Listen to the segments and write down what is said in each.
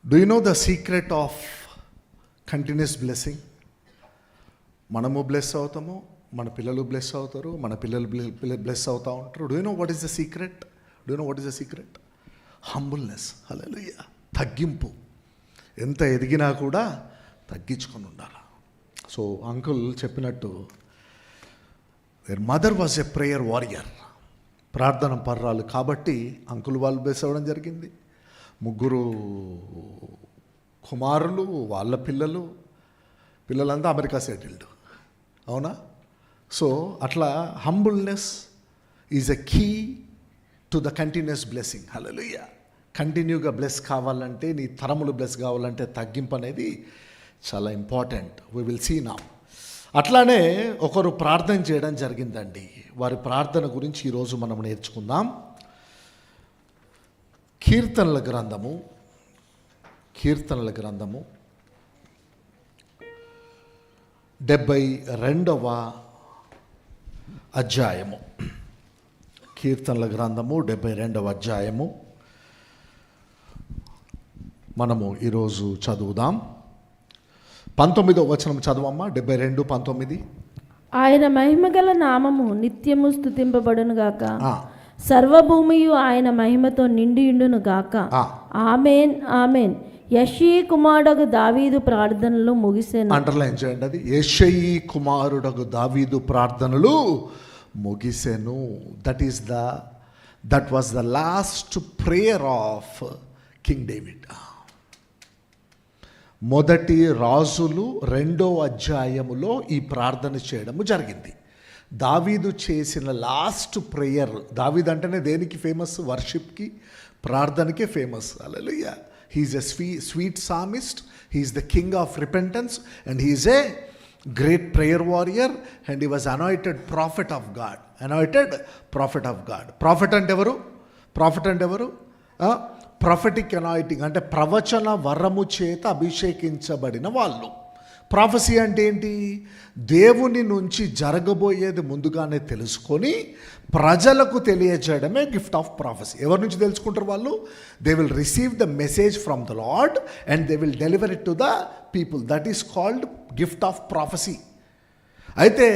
Do you know the secret of continuous blessing? మనము bless అవుతాము, మన పిల్లలు బ్లెస్ అవుతారు, మన పిల్లలు బ్లెస్ అవుతూ ఉంటారు. Do you know what is the secret? Do you know what is the secret? Humbleness. Hallelujah. తగ్గింపు. ఎంత ఎదిగినా కూడా తగ్గించుకొని ఉండాలి. సో అంకుల్ చెప్పినట్టు their mother was a prayer warrior, ప్రార్థన పర్రాలు. కాబట్టి అంకుల్ వాళ్ళు బ్లెస్ అవ్వడం జరిగింది. 3 కుమారులు, వాళ్ళ పిల్లలంతా అమెరికా సెటిల్డ్. అవునా? సో అట్లా humbleness is a key to the continuous blessing. Hallelujah. కంటిన్యూగా బ్లెస్ కావాలంటే, నీ తరములు బ్లెస్ కావాలంటే తగ్గింపు అనేది చాలా important. We will see now. అట్లానే ఒకరు ప్రార్థన చేయడం జరిగిందండి. వారి ప్రార్థన గురించి ఈరోజు మనం నేర్చుకుందాం. కీర్తనల గ్రంథము 72వ అధ్యాయము. కీర్తనల గ్రంథము 72వ అధ్యాయము మనము ఈరోజు చదువుదాం. 19వ వచనం చదవమ్మా. 72:19. ఆయన మహిమగల నామము నిత్యము స్తుతింపబడును గాక. సర్వభూమియు ఆయన మహిమతో నిండియుండును గాక. ఆమేన్, ఆమేన్. యెషయి కుమారుడగు దావీదు ప్రార్థనలు ముగిసెను. అండర్లైన్ చేయండి అది. యెషయి కుమారుడగు దావీదు ప్రార్థనలు ముగిసెను. That was the last prayer of King David. మొదటి రాజులు 2వ అధ్యాయములో ఈ ప్రార్థన చేయడము జరిగింది. దావీదు చేసిన లాస్ట్ ప్రేయర్. దావీదు అంటేనే దేనికి ఫేమస్? వర్షిప్కి, ప్రార్థనకే famous. Hallelujah. He is a sweet psalmist, he is the king of repentance, and he is a great prayer warrior, and he was anointed prophet of God. Prophet అంటే ఎవరు? ప్రొఫెటిక్ అనాయింటింగ్ అంటే ప్రవచన వరము చేత అభిషేకించబడిన వాళ్ళు. ప్రాఫెసీ అంటే ఏంటి? దేవుని నుంచి జరగబోయేది ముందుగానే తెలుసుకొని ప్రజలకు తెలియజేయడమే గిఫ్ట్ ఆఫ్ ప్రాఫెసీ. ఎవరి నుంచి తెలుసుకుంటారు వాళ్ళు? They will receive the message from the lord and they will deliver it to the people. That is called gift of prophecy. అయితే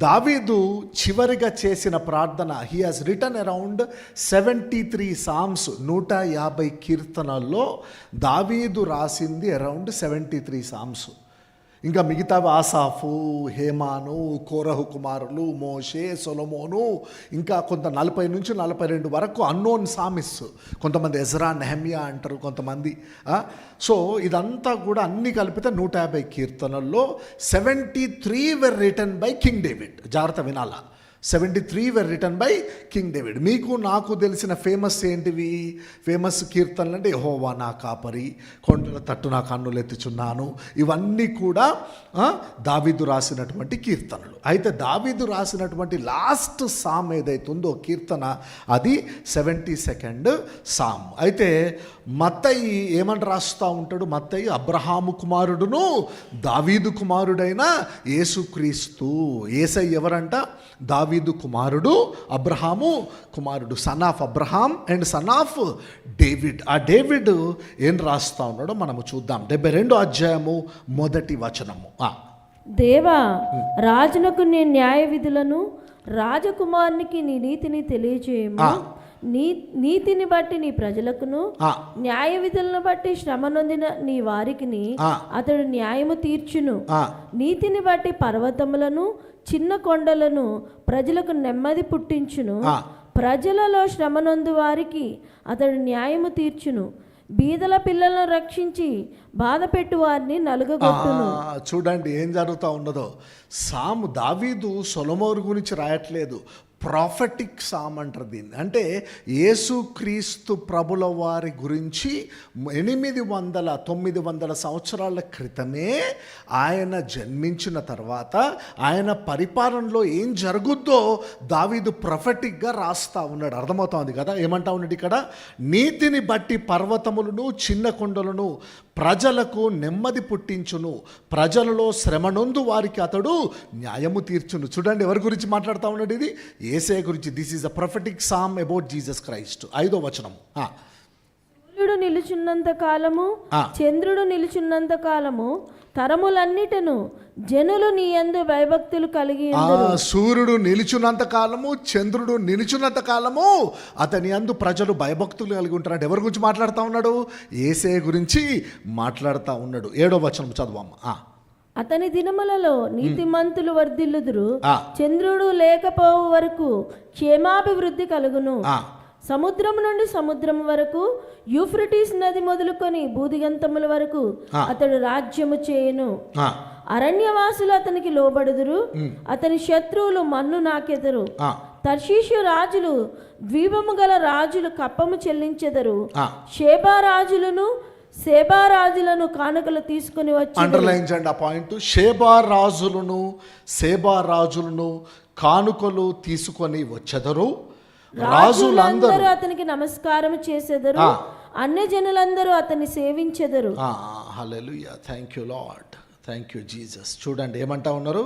దావీదు చివరిగా చేసిన ప్రార్థన, he has written around 73 psalms. 150 కీర్తనల్లో దావీదు రాసింది అరౌండ్ 73 సామ్స్. ఇంకా మిగతా ఆసాఫు, హేమాను, కోరహు కుమారులు, మోషే, సొలొమోను, ఇంకా కొంత 40 నుంచి 42 వరకు అన్నోన్ సామిస్. కొంతమంది ఎజ్రా, నెహమ్యా అంటారు కొంతమంది. సో ఇదంతా కూడా అన్ని కలిపితే 150 కీర్తనల్లో 73 were written by king David. జాగ్రత్త వినాలా. 73 were written by king David. మీకు నాకు తెలిసిన ఫేమస్ ఏంటివి? ఫేమస్ కీర్తనలు అంటే యెహోవా నా కాపరి, కొండల తట్టు నా కన్నులు ఎత్తుచున్నాను. ఇవన్నీ కూడా దావీదు రాసినటువంటి కీర్తనలు. అయితే దావీదు రాసినటువంటి లాస్ట్ సామ్ ఏదైతుందో కీర్తన, అది 72nd సామ్. అయితే మత్తయి ఏమని రాస్తూ ఉంటాడు? మత్తయి అబ్రహాము కుమారుడును దావీదు కుమారుడైన యేసుక్రీస్తు. యేసయ్య ఎవరంట? దావీదు కుమారుడు, అబ్రహాము కుమారుడు, son of Abraham and son of David. ఆ డేవిడ్ ఏం రాస్తా ఉన్నాడో మనము చూద్దాం. 72వ అధ్యాయము 1వ వచనము. దేవా, రాజునకు నీ న్యాయ విధులను, రాజకుమారునికి నీ నీతిని తెలియజేయము. నీతిని బట్టి నీ ప్రజలకును, న్యాయ విధులను బట్టి శ్రమ నొందిన నీ వారికిని అతడు న్యాయము తీర్చును. నీతిని బట్టి పర్వతములను, చిన్న కొండలను ప్రజలకు నెమ్మది పుట్టించును. ప్రజలలో శ్రమనొందు వారికి అతడు న్యాయము తీర్చును. బీదల పిల్లలను రక్షించి బాధ పెట్టు వారిని నలుగగొట్టును. చూడండి ఏం జరుగుతూ ఉన్నదో. సాము దావీదు సొలొమోను గురించి రాయట్లేదు, ప్రాఫెటిక్ సామ్ అంటారు దీన్ని. అంటే యేసుక్రీస్తు ప్రభుల వారి గురించి 800-900 సంవత్సరాల క్రితమే ఆయన జన్మించిన తర్వాత ఆయన పరిపాలనలో ఏం జరుగుద్దో దావీదు ప్రొఫెటిక్గా రాస్తా ఉన్నాడు. అర్థమవుతుంది కదా ఏమంటా ఉన్నాడు ఇక్కడ? నీతిని బట్టి పర్వతములను, చిన్న కొండలను ప్రజలకు నెమ్మది పుట్టించును. ప్రజలలో శ్రమనొందు వారికి అతడు న్యాయము తీర్చును. చూడండి ఎవరి గురించి మాట్లాడుతూ ఉన్నాడు? ఇది యేసయ్య గురించి. This is a prophetic psalm about Jesus Christ. 5వ వచనం. సూర్యుడు నిలుచున్నంత కాలము చంద్రుడు నిలుచున్నంత కాలము తరములన్నిటను జనులు నీ యందు భయభక్తులు కలిగి సూర్యుడు నిలుచున్నంత కాలము చంద్రుడు నిలుచున్నంత కాలము అతని యందు ప్రజలు భయభక్తులు కలిగి ఉంటారు. ఎవరి గురించి మాట్లాడుతూ ఉన్నాడు? యేసే గురించి మాట్లాడుతూ ఉన్నాడు. 7వ వచనం చదవమ్మ. అతని దినములలో నీతిమంతులు వర్ధిల్లుదురు, చంద్రుడు లేకపోవు వరకు క్షేమాభివృద్ధి కలుగును. సముద్రం నుండి సముద్రం వరకు, యూఫ్రటీస్ నది మొదలుకొని భూదిగంతముల వరకు అతడు రాజ్యము చేయును. అరణ్యవాసులు అతనికి లోబడుదురు, అతని శత్రువులు మన్ను నాకెదరు. తర్షీషు రాజులు ద్వీపము గల రాజులు కప్పము చెల్లించెదరు. సేబారాజులను కానుకలు తీసుకుని వచ్చి, అండర్లైన్ చేయండి ఆ పాయింట్. సేబారాజులను కానుకలు తీసుకొని వచ్చెదరు. రాజులందరూ అతనికి నమస్కారం చేసెదరు, అన్ని జనులందరూ అతన్ని సేవించెదరు. Hallelujah, thank you Lord, thank you Jesus. చూడండి ఏమంటా ఉన్నారు?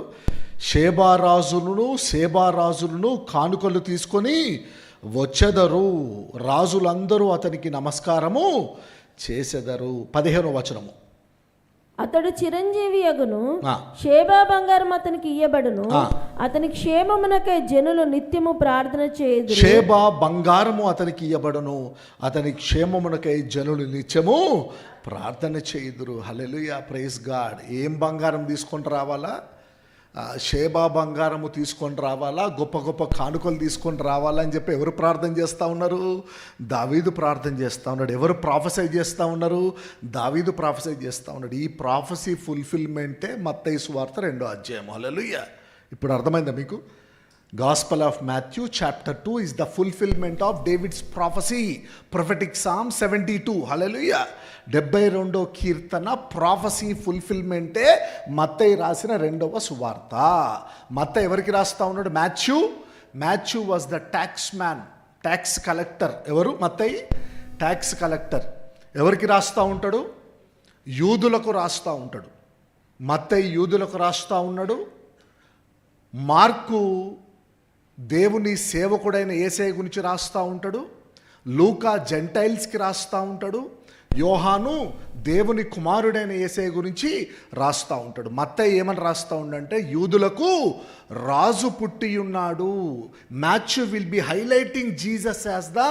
సేబారాజులను కానుకలు తీసుకొని వచ్చెదరు, రాజులందరూ అతనికి నమస్కారము చేసెదరు. 15వ వచనము. అతడు చిరంజీవి అగును, షేబా బంగారం అతనికి ఇయ్యబడును, అతని క్షేమమునకై జనులు నిత్యము ప్రార్థన చేయుదురు. షేబా బంగారము అతనికి ఇయ్యబడును, అతని క్షేమమునకై జనులు నిత్యము ప్రార్థన చేయుదురు. హల్లెలూయా, ప్రైజ్ గాడ్. ఏం బంగారం తీసుకొని రావాలా? షేబా బంగారము తీసుకొని రావాలా? గొప్ప గొప్ప కానుకలు తీసుకొని రావాలా అని చెప్పి ఎవరు ప్రార్థన చేస్తూ ఉన్నారు? దావీదు ప్రార్థన చేస్తూ ఉన్నాడు. ఎవరు ప్రాఫెసై చేస్తూ ఉన్నారు? దావీదు ప్రాఫెసై చేస్తూ ఉన్నాడు. ఈ ప్రాఫెసీ ఫుల్ఫిల్మెంటే మత్తయి సువార్త 2వ అధ్యాయం. హల్లెలూయా. ఇప్పుడు అర్థమైందా మీకు? Gospel of Matthew chapter 2 is the fulfillment of David's prophecy, prophetic Psalm 72. Hallelujah. 72వ Keerthana prophecy ఫుల్ఫిల్మెంటే మత్తయి రాసిన 2వ సువార్త. మత్తయి ఎవరికి రాస్తా ఉన్నాడు? Matthew was the tax collector. ఎవరు? మత్తయి ట్యాక్స్ కలెక్టర్. ఎవరికి రాస్తా ఉంటాడు? యూదులకు రాస్తా ఉంటాడు. మత్తయి యూదులకు రాస్తా ఉన్నాడు. మార్కు దేవుని సేవకుడైన యేసయ్య గురించి రాస్తూ ఉంటాడు. లూకా జెంటైల్స్కి రాస్తూ ఉంటాడు. యోహాను దేవుని కుమారుడైన యేసయ్య గురించి రాస్తూ ఉంటాడు. మత్తయి ఏమని రాస్తూ ఉండంటే, యూదులకు రాజు పుట్టి ఉన్నాడు. Matthew will be highlighting Jesus as the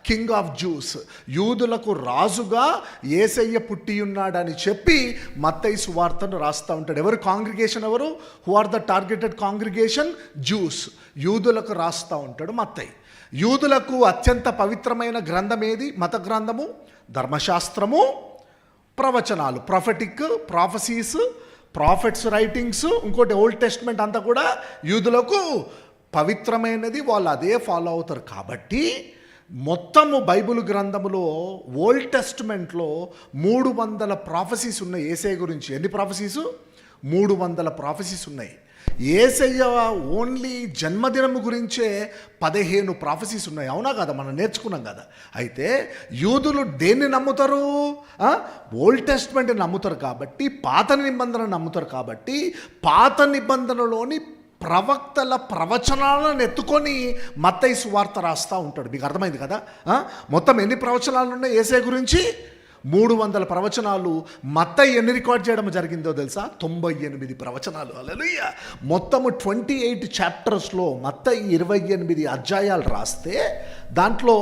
king of juice. యూదులకు రాజుగా యేసయ్య పుట్టి ఉన్నాడని చెప్పి మత్తయి సువార్తను రాస్తూ ఉంటాడు. ఎవరు కాంగ్రిగేషన్? ఎవరు? Who are the targeted congregation? Jews. యూదులకు రాస్తూ ఉంటాడు మత్తయి. యూదులకు అత్యంత పవిత్రమైన గ్రంథం ఏది? మత గ్రంథము, ధర్మశాస్త్రము, ప్రవచనాలు, ప్రాఫెసీస్, ప్రాఫెట్స్ రైటింగ్స్, ఇంకోటి ఓల్డ్ టెస్ట్మెంట్ అంతా కూడా యూదులకు పవిత్రమైనది. వాళ్ళు అదే ఫాలో అవుతారు. కాబట్టి మొత్తము బైబిల్ గ్రంథములో ఓల్డ్ టెస్ట్మెంట్లో 300 ప్రాఫెసీస్ ఉన్నాయి యేసయ్య గురించి. ఎన్ని ప్రాఫెసీస్? 300 ప్రాఫెసీస్ ఉన్నాయి. యేసయ్య ఓన్లీ జన్మదినము గురించే 15 ప్రాఫెసీస్ ఉన్నాయి. అవునా కదా? మనం నేర్చుకున్నాం కదా. అయితే యూదులు దేన్ని నమ్ముతారు? ఓల్డ్ టెస్ట్మెంట్ నమ్ముతారు కాబట్టి, పాత నిబంధన నమ్ముతారు కాబట్టి, పాత నిబంధనలోని ప్రవక్తల ప్రవచనాలను ఎత్తుకొని మత్తయి సువార్త రాస్తూ ఉంటాడు. మీకు అర్థమైంది కదా? మొత్తం ఎన్ని ప్రవచనాలు ఉన్నాయి యేసయ్య గురించి? 300 ప్రవచనాలు. మత్తయి ఎన్ని రికార్డ్ చేయడం జరిగిందో తెలుసా? 98 ప్రవచనాలు. హల్లెలూయా. మొత్తము 28 చాప్టర్స్లో మత్తయి 28 అధ్యాయాలు రాస్తే దాంట్లో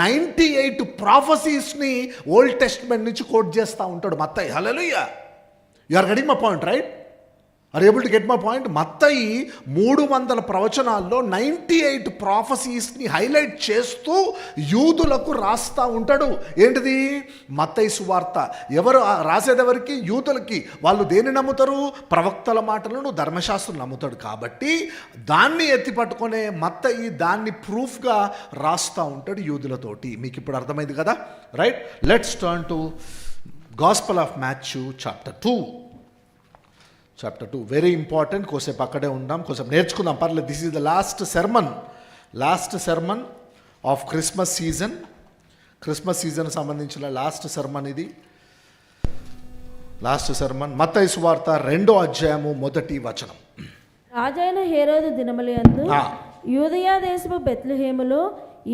98 ప్రాఫెసీస్ని ఓల్డ్ టెస్ట్మెంట్ నుంచి కోట్ చేస్తూ ఉంటాడు మత్తయి. Hallelujah. You are getting my point, right? Are able to get my point? మత్తయి 300 ప్రవచనాల్లో 98 ప్రాఫెసీస్ని హైలైట్ చేస్తూ యూదులకు రాస్తూ ఉంటాడు. ఏంటిది? మత్తయి సువార్త. ఎవరు రాసేదెవరికి? యూదులకి. వాళ్ళు దేన్ని నమ్ముతారు? ప్రవక్తల మాటలను, ధర్మశాస్త్రం నమ్ముతాడు. కాబట్టి దాన్ని ఎత్తి పట్టుకునే మత్తయి దాన్ని ప్రూఫ్గా రాస్తూ ఉంటాడు యూదులతోటి. మీకు ఇప్పుడు అర్థమైంది కదా? Right. Let's turn to gospel of Matthew chapter 2. Very important. కోసేపు అక్కడే ఉందాం, కొంచెం నేర్చుకుందాం, పర్లేదు. This is the last sermon of Christmas season సంబంధించిన లాస్ట్ సెర్మన్ ఇది. లాస్ట్ సెర్మన్ మత్తయి సువార్త 2వ అధ్యాయము 1వ వచనం. రాజైన హేరోదు దినములందు యూదయా దేశపు బెత్లెహేములో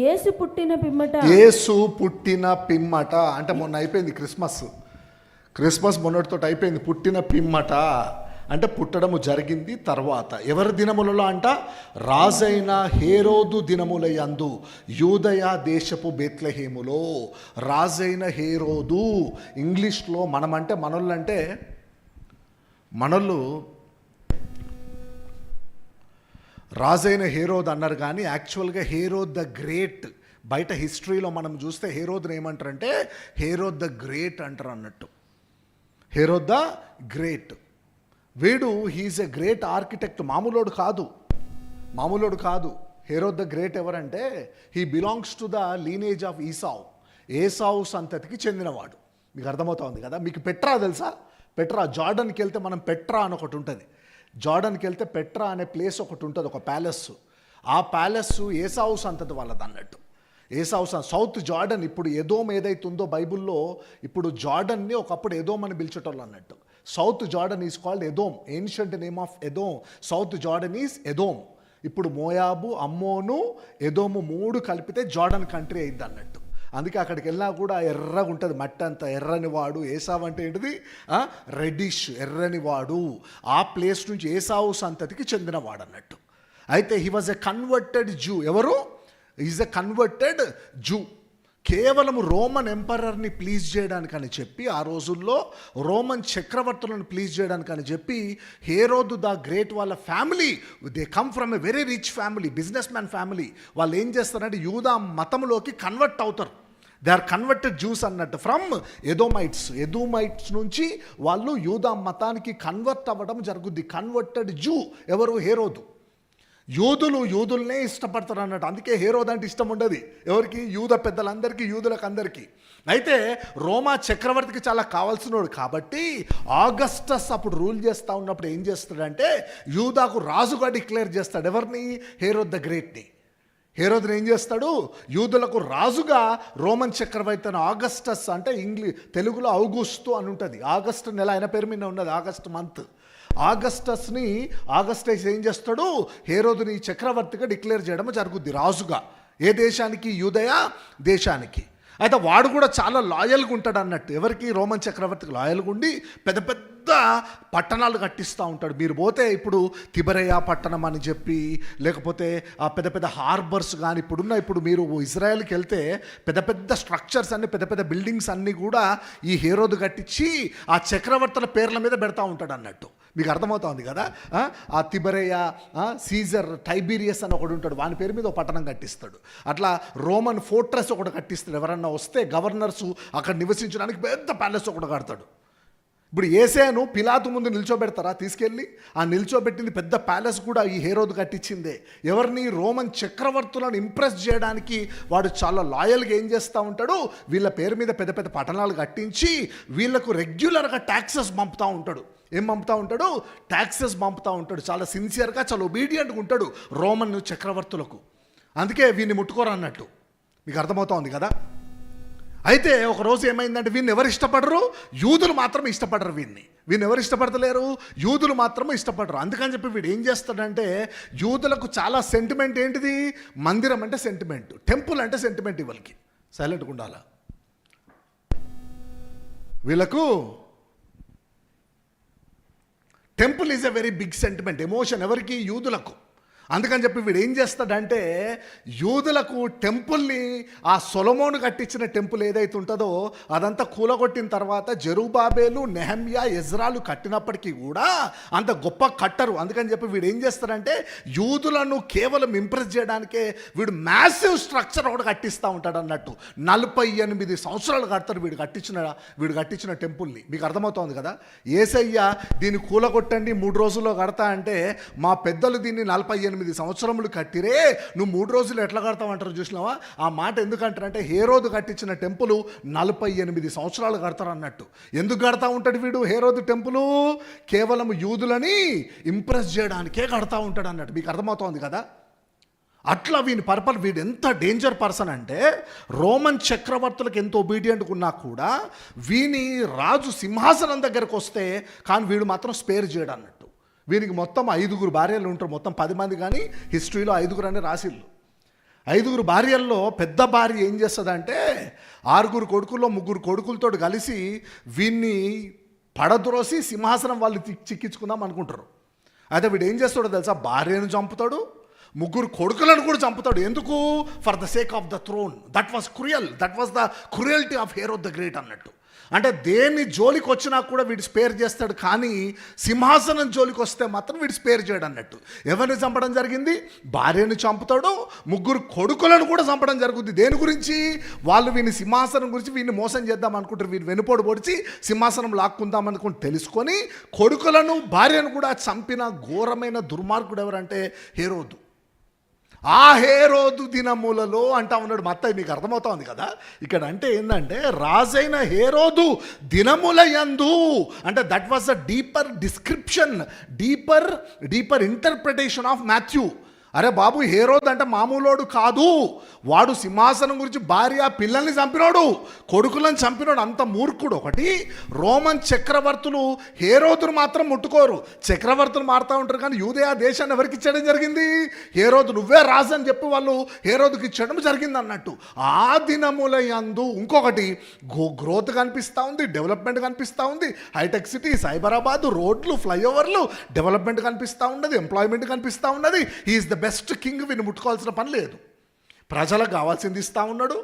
యేసు పుట్టిన పిమ్మట యేసు పుట్టిన పిమ్మట అంటే మొన్న అయిపోయింది క్రిస్మస్ మొన్నటితో అయిపోయింది. పుట్టిన పిమ్మట అంటే పుట్టడము జరిగింది తర్వాత. ఎవరి దినములలో అంట? రాజైన హేరోదు దినముల యందు యూదయ దేశపు బెత్లెహేములో. రాజైన హేరోదు ఇంగ్లీష్లో మనమంటే మనోళ్ళు రాజైన హేరోద్ అన్నారు, కానీ యాక్చువల్గా హేరోద్ ద గ్రేట్. బయట హిస్టరీలో మనం చూస్తే హేరోద్ని ఏమంటారంటే హేరోద్ ద గ్రేట్ అంటారు అన్నట్టు. Herod the great. వీడు హీఈస్ ఎ గ్రేట్ ఆర్కిటెక్ట్. మామూలోడు కాదు. హేరోద్ ద గ్రేట్ ఎవరంటే he belongs to the lineage of Esau సంతతికి చెందినవాడు. మీకు అర్థమవుతుంది కదా. మీకు పెట్రా తెలుసా? జార్డన్కి వెళ్తే మనం పెట్రా అని ఒకటి ఉంటుంది. జార్డన్కి వెళ్తే పెట్రా అనే ప్లేస్ ఒకటి ఉంటుంది, ఒక ప్యాలెస్. ఆ ప్యాలెస్ ఏసావు సంతతి వాళ్ళది అన్నట్టు. సౌత్ జార్డన్, ఇప్పుడు ఎదోమ్ ఏదైతుందో బైబుల్లో, ఇప్పుడు జార్డన్ని ఒకప్పుడు ఎదోమ్ అని పిలిచేటోళ్ళు అన్నట్టు. South Jordan is called ఎదోమ్. Ancient name of ఎదోమ్. South Jordan is ఎదోమ్. ఇప్పుడు మోయాబు, అమ్మోను, ఎదోము 3 కలిపితే జార్డన్ కంట్రీ అయింది అన్నట్టు. అందుకే అక్కడికి వెళ్ళినా కూడా ఎర్రగా ఉంటుంది మట్టి అంతా. ఎర్రని వాడు. ఏసావు అంటే ఏంటిది? రెడ్డిష్, ఎర్రని వాడు. ఆ ప్లేస్ నుంచి ఏసావు సంతతికి చెందినవాడు అన్నట్టు. అయితే he was a converted Jew. ఎవరు? Is a converted Jew. కేవలం రోమన్ ఎంపరర్ని ప్లీజ్ చేయడానికని చెప్పి, ఆ రోజుల్లో రోమన్ చక్రవర్తులను ప్లీజ్ చేయడానికని చెప్పి, హేరోదు ద గ్రేట్ వాళ్ళ family, they come from a very rich family, businessman family. వాళ్ళు ఏం చేస్తారంటే యూదా మతంలోకి కన్వర్ట్ అవుతారు. దే ఆర్ కన్వర్టెడ్ జ్యూస్ అన్నట్టు. ఫ్రమ్ ఎదోమైట్స్ నుంచి వాళ్ళు యూదా మతానికి కన్వర్ట్ అవ్వడం జరుగుద్ది. కన్వర్టెడ్ జూ ఎవరు? హేరోదు. యూదులనే ఇష్టపడతారు అన్నట్టు. అందుకే హేరోద్ అంటే ఇష్టం ఉండదు ఎవరికి? యూద పెద్దలందరికీ, యూదులకు అందరికీ. అయితే రోమా చక్రవర్తికి చాలా కావాల్సినోడు కాబట్టి ఆగస్టస్ అప్పుడు రూల్ చేస్తూ ఉన్నప్పుడు ఏం చేస్తాడంటే యూదాకు రాజుగా డిక్లేర్ చేస్తాడు. ఎవరిని? Herod the గ్రేట్ని. హేరోదుని ఏం చేస్తాడు? యూదులకు రాజుగా రోమన్ చక్రవర్తి ఆగస్టస్, అంటే తెలుగులో ఔగుస్తు అని ఉంటుంది. ఆగస్టు నెల ఆయన పేరు మీద ఉన్నది, ఆగస్ట్ మంత్. ఆగస్టస్ ఏం చేస్తాడు? హేరోదుని చక్రవర్తిగా డిక్లేర్ చేయడం జరుగుద్ది, రాజుగా. ఏ దేశానికి? యూదయ దేశానికి. అయితే వాడు కూడా చాలా లాయల్గా ఉంటాడు అన్నట్టు. ఎవరికి? రోమన్ చక్రవర్తికి లాయల్గా ఉండి పెద్ద పెద్ద పట్టణాలు కట్టిస్తూ ఉంటాడు. మీరు పోతే ఇప్పుడు తిబెరియా పట్టణం అని చెప్పి, లేకపోతే పెద్ద పెద్ద హార్బర్స్ కానీ ఇప్పుడు మీరు ఇజ్రాయెల్కి వెళ్తే పెద్ద పెద్ద స్ట్రక్చర్స్ అన్ని, పెద్ద పెద్ద బిల్డింగ్స్ అన్నీ కూడా ఈ హేరోదు కట్టించి ఆ చక్రవర్తుల పేర్ల మీద పెడతా ఉంటాడు అన్నట్టు. మీకు అర్థమవుతుంది కదా. ఆ తిబెరియా, సీజర్, టైబీరియస్ అని ఒకడు ఉంటాడు, వాని పేరు మీద ఒక పట్టణం కట్టిస్తాడు. అట్లా రోమన్ ఫోర్ట్రెస్ ఒకటి కట్టిస్తాడు. ఎవరన్నా వస్తే గవర్నర్సు అక్కడ నివసించడానికి పెద్ద ప్యాలెస్ ఒకటి కడతాడు. ఇప్పుడు యేసేను పిలాతు ముందు నిల్చోబెడతారా? తీసుకెళ్ళి ఆ నిల్చోబెట్టింది పెద్ద ప్యాలెస్ కూడా ఈ హేరోదు కట్టించిందే. ఎవరిని? రోమన్ చక్రవర్తులను ఇంప్రెస్ చేయడానికి వాడు చాలా లాయల్గా ఏం చేస్తూ ఉంటాడు? వీళ్ళ పేరు మీద పెద్ద పెద్ద పట్టణాలు కట్టించి వీళ్ళకు రెగ్యులర్గా ట్యాక్సెస్ పంపుతూ ఉంటాడు. ఏం పంపుతూ ఉంటాడు? ట్యాక్సెస్ పంపుతూ ఉంటాడు. చాలా సిన్సియర్గా, చాలా ఒబీడియంట్గా ఉంటాడు రోమన్ చక్రవర్తులకు. అందుకే వీడిని ముట్టుకోరు అన్నట్టు. మీకు అర్థమవుతోంది కదా. అయితే ఒకరోజు ఏమైందంటే వీడిని ఎవరు ఇష్టపడరు? యూదులు మాత్రం ఇష్టపడరు. వీడిని ఎవరు ఇష్టపడతలేరు? యూదులు మాత్రం ఇష్టపడరు. అందుకని చెప్పి వీడు ఏం చేస్తాడంటే, యూదులకు చాలా సెంటిమెంట్ ఏంటిది? మందిరం అంటే సెంటిమెంట్, టెంపుల్ అంటే సెంటిమెంట్. ఇవాళకి సైలెంట్గా ఉండాలా. వీళ్ళకు temple is a very big sentiment, emotion. ఎవరికి? యూదులకు. అందుకని చెప్పి వీడు ఏం చేస్తాడంటే యూదులకు టెంపుల్ని, ఆ సొలొమోను కట్టించిన టెంపుల్ ఏదైతే ఉంటుందో అదంతా కూలగొట్టిన తర్వాత జెరుబాబేలు, నెహమ్యా, ఎజ్రాలు కట్టినప్పటికీ కూడా అంత గొప్ప కట్టరు. అందుకని చెప్పి వీడు ఏం చేస్తాడంటే యూదులను కేవలం ఇంప్రెస్ చేయడానికే వీడు మ్యాసివ్ స్ట్రక్చర్ ఒకటి కట్టిస్తూ ఉంటాడు అన్నట్టు. 48 సంవత్సరాలు కడతారు వీడు కట్టించిన టెంపుల్ని. మీకు అర్థమవుతోంది కదా. యేసయ్య దీన్ని కూలగొట్టండి 3 రోజుల్లో కడతా అంటే, మా పెద్దలు దీన్ని 48 సంవత్సరములు కట్టిరే, నువ్వు 3 రోజులు ఎట్లా కడతావు చూసినావా? ఆ మాట ఎందుకంటారంటే హేరోదు కట్టించిన టెంపుల్ 48 సంవత్సరాలు కడతారు అన్నట్టు. ఎందుకు కడతా ఉంటాడు వీడు హేరోదు టెంపుల్? కేవలం యూదులని ఇంప్రెస్ చేయడానికే కడతా ఉంటాడు అన్నట్టు. మీకు అర్థమవుతోంది కదా. అట్లా వీడు ఎంత డేంజర్ పర్సన్ అంటే, రోమన్ చక్రవర్తులకు ఎంత ఒబీడియంట్గా ఉన్నా కూడా వీని రాజు సింహాసనం దగ్గరకు వస్తే కానీ వీడు మాత్రం స్పేర్ చేయడు అన్నట్టు. వీనికి మొత్తం 5 భార్యలు ఉంటారు, మొత్తం 10 మంది, కానీ హిస్టరీలో 5 అని రాసిళ్ళు. 5 భార్యల్లో పెద్ద భార్య ఏం చేస్తుందంటే 6 కొడుకుల్లో 3 కొడుకులతో కలిసి వీన్ని పడద్రోసి సింహాసనం వాళ్ళు చిక్కించుకుందాం అనుకుంటారు. అయితే వీడు ఏం చేస్తాడో తెలుసా, భార్యను చంపుతాడు, 3 కొడుకులను కూడా చంపుతాడు. ఎందుకు? For the sake of the throne. That was cruel, that was the cruelty of Herod the great అన్నట్టు. అంటే దేన్ని జోలికి వచ్చినా కూడా వీడు స్పేర్ చేస్తాడు, కానీ సింహాసనం జోలికి వస్తే మాత్రం వీడు స్పేర్ చేయడు అన్నట్టు. ఎవరిని చంపడం జరిగింది? భార్యను చంపుతాడు, 3 కొడుకులను కూడా చంపడం జరుగుతుంది. దేని గురించి? వాళ్ళు వీని సింహాసనం గురించి వీడిని మోసం చేద్దాం అనుకుంటారు. వీడు వెనుపోడు పొడిచి సింహాసనం లాక్కుందాం అనుకుని తెలుసుకొని కొడుకులను భార్యను కూడా చంపిన ఘోరమైన దుర్మార్గుడు ఎవరంటే హేరోదు. ఆ హేరోదు దినములలో అంటా ఉన్నాడు మత్తయి. మీకు అర్థమవుతోంది కదా ఇక్కడ. అంటే ఏంటంటే రాజైన హేరోదు దినముల యందు, అంటే that was a deeper description, deeper interpretation of Matthew. అరే బాబు, హేరోద్ అంటే మామూలోడు కాదు, వాడు సింహాసనం గురించి భార్య పిల్లల్ని చంపినోడు, కొడుకులను చంపినోడు. అంత మూర్ఖుడు. ఒకటి, రోమన్ చక్రవర్తులు హేరోదును మాత్రం ముట్టుకోరు. చక్రవర్తులు మారుతూ ఉంటారు, కానీ యూదయ దేశాన్ని ఎవరికి ఇచ్చడం జరిగింది? హేరోదు, నువ్వే రాజు అని చెప్పి వాళ్ళు హేరోదుకి ఇచ్చడం జరిగింది అన్నట్టు. ఆ దినముల యందు ఇంకొకటి, గ్రోత్ కనిపిస్తూ ఉంది, డెవలప్మెంట్ కనిపిస్తూ ఉంది. హైటెక్ సిటీ, సైబరాబాద్, రోడ్లు, ఫ్లైఓవర్లు, డెవలప్మెంట్ కనిపిస్తూ ఉన్నది, ఎంప్లాయ్మెంట్ కనిపిస్తూ ఉన్నది. He is the best king. వీళ్ళు ముట్టుకోవాల్సిన పని లేదు. ప్రజలకు కావాల్సింది ఇస్తూ ఉన్నాడు,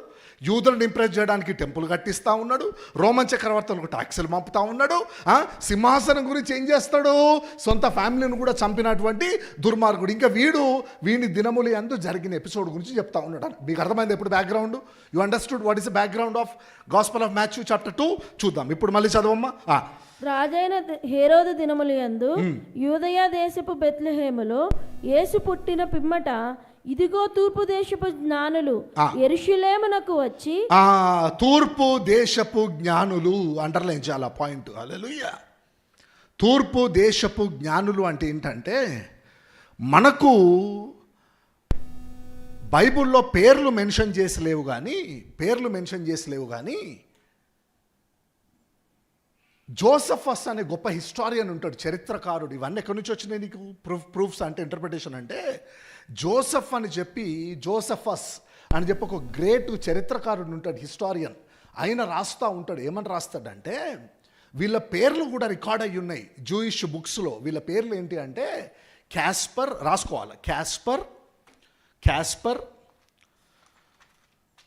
యూదులను ఇంప్రెస్ చేయడానికి టెంపుల్ కట్టిస్తూ ఉన్నాడు, రోమన్ చక్రవర్తులకు ట్యాక్సులు పంపుతూ ఉన్నాడు. సింహాసనం గురించి ఏం చేస్తాడు? సొంత ఫ్యామిలీని కూడా చంపినటువంటి దుర్మార్గుడు. ఇంకా వీడి దినములు యందు జరిగిన ఎపిసోడ్ గురించి చెప్తా ఉన్నాడు. మీకు అర్థమైంది ఇప్పుడు background? You understood what is the background of gospel of Matthew chapter 2? చూద్దాం ఇప్పుడు, మళ్ళీ చదవమ్మా. రాజైన హేరోదు దినములు యందు యూదయ దేశపు బెత్లెహేములో యేసు పుట్టిన పిమ్మట ఇదిగో తూర్పు దేశపు జ్ఞానులు యెరూషలేమునకు వచ్చి. తూర్పు దేశపు జ్ఞానులు అండర్లైన్ చాలా పాయింట్. హల్లెలూయా. తూర్పు దేశపు జ్ఞానులు అంటే ఏంటంటే, మనకు బైబిల్లో పేర్లు మెన్షన్ చేసలేవు కానీ జోసఫస్ అనే గొప్ప హిస్టారియన్ ఉంటాడు, చరిత్రకారుడు. ఇవన్నీ ఎక్కడి నుంచి వచ్చినాయి నీకు ప్రూఫ్స్ అంటే, ఇంటర్ప్రిటేషన్ అంటే? జోసఫస్ అని చెప్పి ఒక గ్రేట్ చరిత్రకారుడు ఉంటాడు, హిస్టారియన్. ఆయన రాస్తూ ఉంటాడు. ఏమని రాస్తాడంటే, వీళ్ళ పేర్లు కూడా రికార్డ్ అయ్యి ఉన్నాయి జూయిష్ బుక్స్లో. వీళ్ళ పేర్లు ఏంటి అంటే, క్యాస్పర్, రాసుకోవాలి,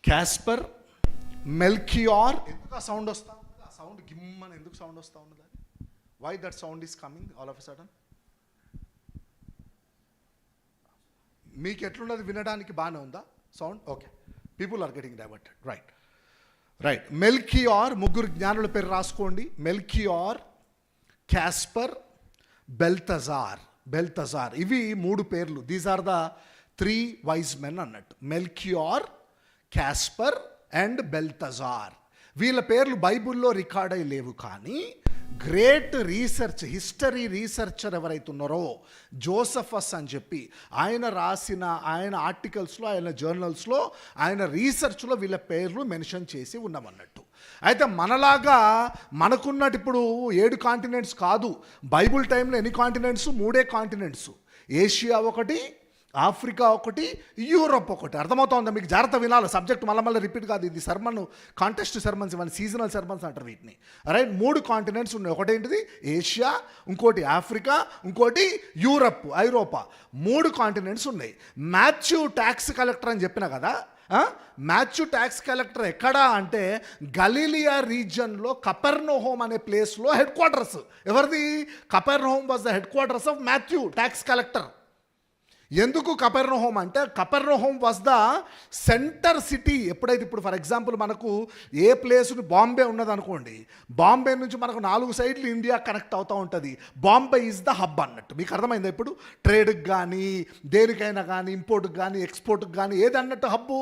క్యాస్పర్, మెల్కియార్. ఎందుకు ఆ సౌండ్ వస్తా? సౌండ్ గిమ్మని ఎందుకు సౌండ్ వస్తూ ఉన్నది? Why that sound is coming all of a sudden? మీకు ఎట్లున్నది? వినడానికి బాగానే ఉందా sound? Okay, people are getting diverted. Right. Melchior, 3 జ్ఞానుల పేరు రాసుకోండి. Melchior, Caspar, Balthazar. ఇవి 3 పేర్లు. These are the 3 wise men అన్నట్టు. Melchior, Caspar and Balthazar. వీళ్ళ పేర్లు బైబిల్లో రికార్డ్ అయి లేవు, కానీ గ్రేట్ హిస్టరీ రీసెర్చర్ ఎవరైతే ఉన్నారో జోసఫస్ అని చెప్పి, ఆయన ఆర్టికల్స్లో, ఆయన జర్నల్స్లో, ఆయన రీసెర్చ్లో వీళ్ళ పేర్లు మెన్షన్ చేసి ఉన్నామన్నట్టు. అయితే మనలాగా మనకున్నట్టు ఇప్పుడు 7 కాంటినెంట్స్ కాదు. బైబుల్ టైంలో ఎన్ని కాంటినెంట్స్? 3 కాంటినెంట్స్. ఏషియా ఒకటి, ఆఫ్రికా ఒకటి, యూరోప్ ఒకటి. అర్థమవుతుందా మీకు? జాగ్రత్త వినాలి, సబ్జెక్ట్ మళ్ళీ రిపీట్ కాదు. ఇది సర్మన్, కాంటెస్ట్ సర్మన్స్, ఇవన్నీ సీజనల్ సర్మన్స్ అంటారు వీటిని. రైట్. 3 కాంటినెంట్స్ ఉన్నాయి. ఒకటేంటిది? ఏషియా, ఇంకోటి ఆఫ్రికా, ఇంకోటి యూరప్, ఐరోపా. 3 కాంటినెంట్స్ ఉన్నాయి. మాథ్యూ ట్యాక్స్ కలెక్టర్ అని చెప్పిన కదా, మాథ్యూ ట్యాక్స్ కలెక్టర్ ఎక్కడా అంటే గలీలియా రీజియన్లో కపెర్నహూమ్ అనే ప్లేస్లో హెడ్ క్వార్టర్స్. ఎవరిది? Capernaum was the headquarters of Matthew tax collector. ఎందుకు కపెర్నహూమ్ అంటే, Capernaum was the centre city. ఎప్పుడైతే ఇప్పుడు ఫర్ ఎగ్జాంపుల్ మనకు ఏ ప్లేస్ని, బాంబే ఉన్నదనుకోండి, బాంబే నుంచి మనకు 4 సైడ్లు ఇండియా కనెక్ట్ అవుతూ ఉంటుంది. బాంబే ఈజ్ ద హబ్ అన్నట్టు. మీకు అర్థమైందా ఇప్పుడు? ట్రేడ్కి కానీ, దేనికైనా కానీ, ఇంపోర్ట్కి కానీ, ఎక్స్పోర్ట్కి కానీ, ఏది అన్నట్టు హబ్బు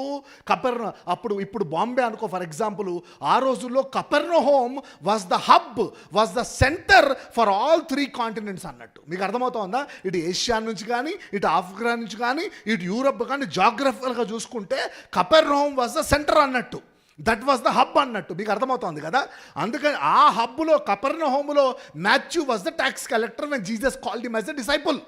ఇప్పుడు బాంబే అనుకో ఫర్ ఎగ్జాంపుల్. ఆ రోజుల్లో Capernaum was the hub, was the centre for all 3 continents అన్నట్టు. మీకు అర్థమవుతుందా? ఇటు ఏషియా నుంచి కానీ, ఇటు ఆఫ్రికా నుంచి కానీ, ఇటు యూరప్ కానీ, జాగ్రఫికల్గా చూసుకుంటే కపెర్నహూమ్ వాజ్ ద సెంటర్ అన్నట్టు. దట్ వాజ్ ద హబ్ అన్నట్టు. మీకు అర్థమవుతుంది కదా? అందుకని ఆ హబ్లో, కపెర్నహూములో Matthew was the tax collector when Jesus called him as a disciple.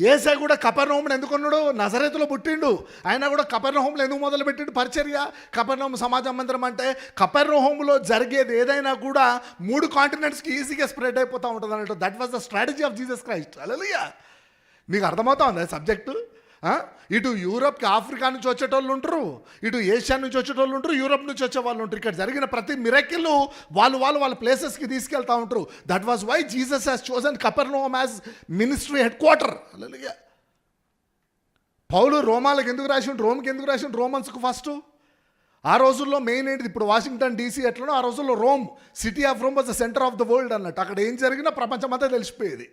యేసే కూడా కపెర్నహూమును ఎందుకు ఉన్నాడు? నజరేతులో పుట్టిండు. ఆయన కూడా కపెర్నహూములో ఎందుకు మొదలుపెట్టిండు పరిచర్య? కపెర్నహూము సమాజ మందిరం అంటే కపెర్నహూములో జరిగేది ఏదైనా కూడా 3 కాంటినెంట్స్కి ఈజీగా స్ప్రెడ్ అయిపోతూ ఉంటుంది అన్నట్టు. That was the strategy of Jesus Christ. Hallelujah. మీకు అర్థమవుతా ఉంది సబ్జెక్టు? ఇటు యూరప్కి ఆఫ్రికా నుంచి వచ్చేటోళ్ళు ఉంటారు, ఇటు ఏషియా నుంచి వచ్చేటోళ్ళు ఉంటారు, యూరప్ నుంచి వచ్చే వాళ్ళు ఉంటారు. ఇక్కడ జరిగిన ప్రతి మిరకిల్ వాళ్ళ ప్లేసెస్కి తీసుకెళ్తూ ఉంటారు. That was why Jesus has chosen Capernaum as ministry headquarter. Hallelujah. పౌలు రోమాలకు ఎందుకు రాసిండు? రోమ్కి ఎందుకు రాసిండు? రోమన్స్కు ఫస్ట్. ఆ రోజుల్లో మెయిన్ ఏంటిది? ఇప్పుడు వాషింగ్టన్ డీసీ ఎట్లనో ఆ రోజుల్లో Rome, city of Rome was the centre of the world అన్నట్టు. అక్కడ ఏం జరిగినా ప్రపంచమంతా తెలిసిపోయేది.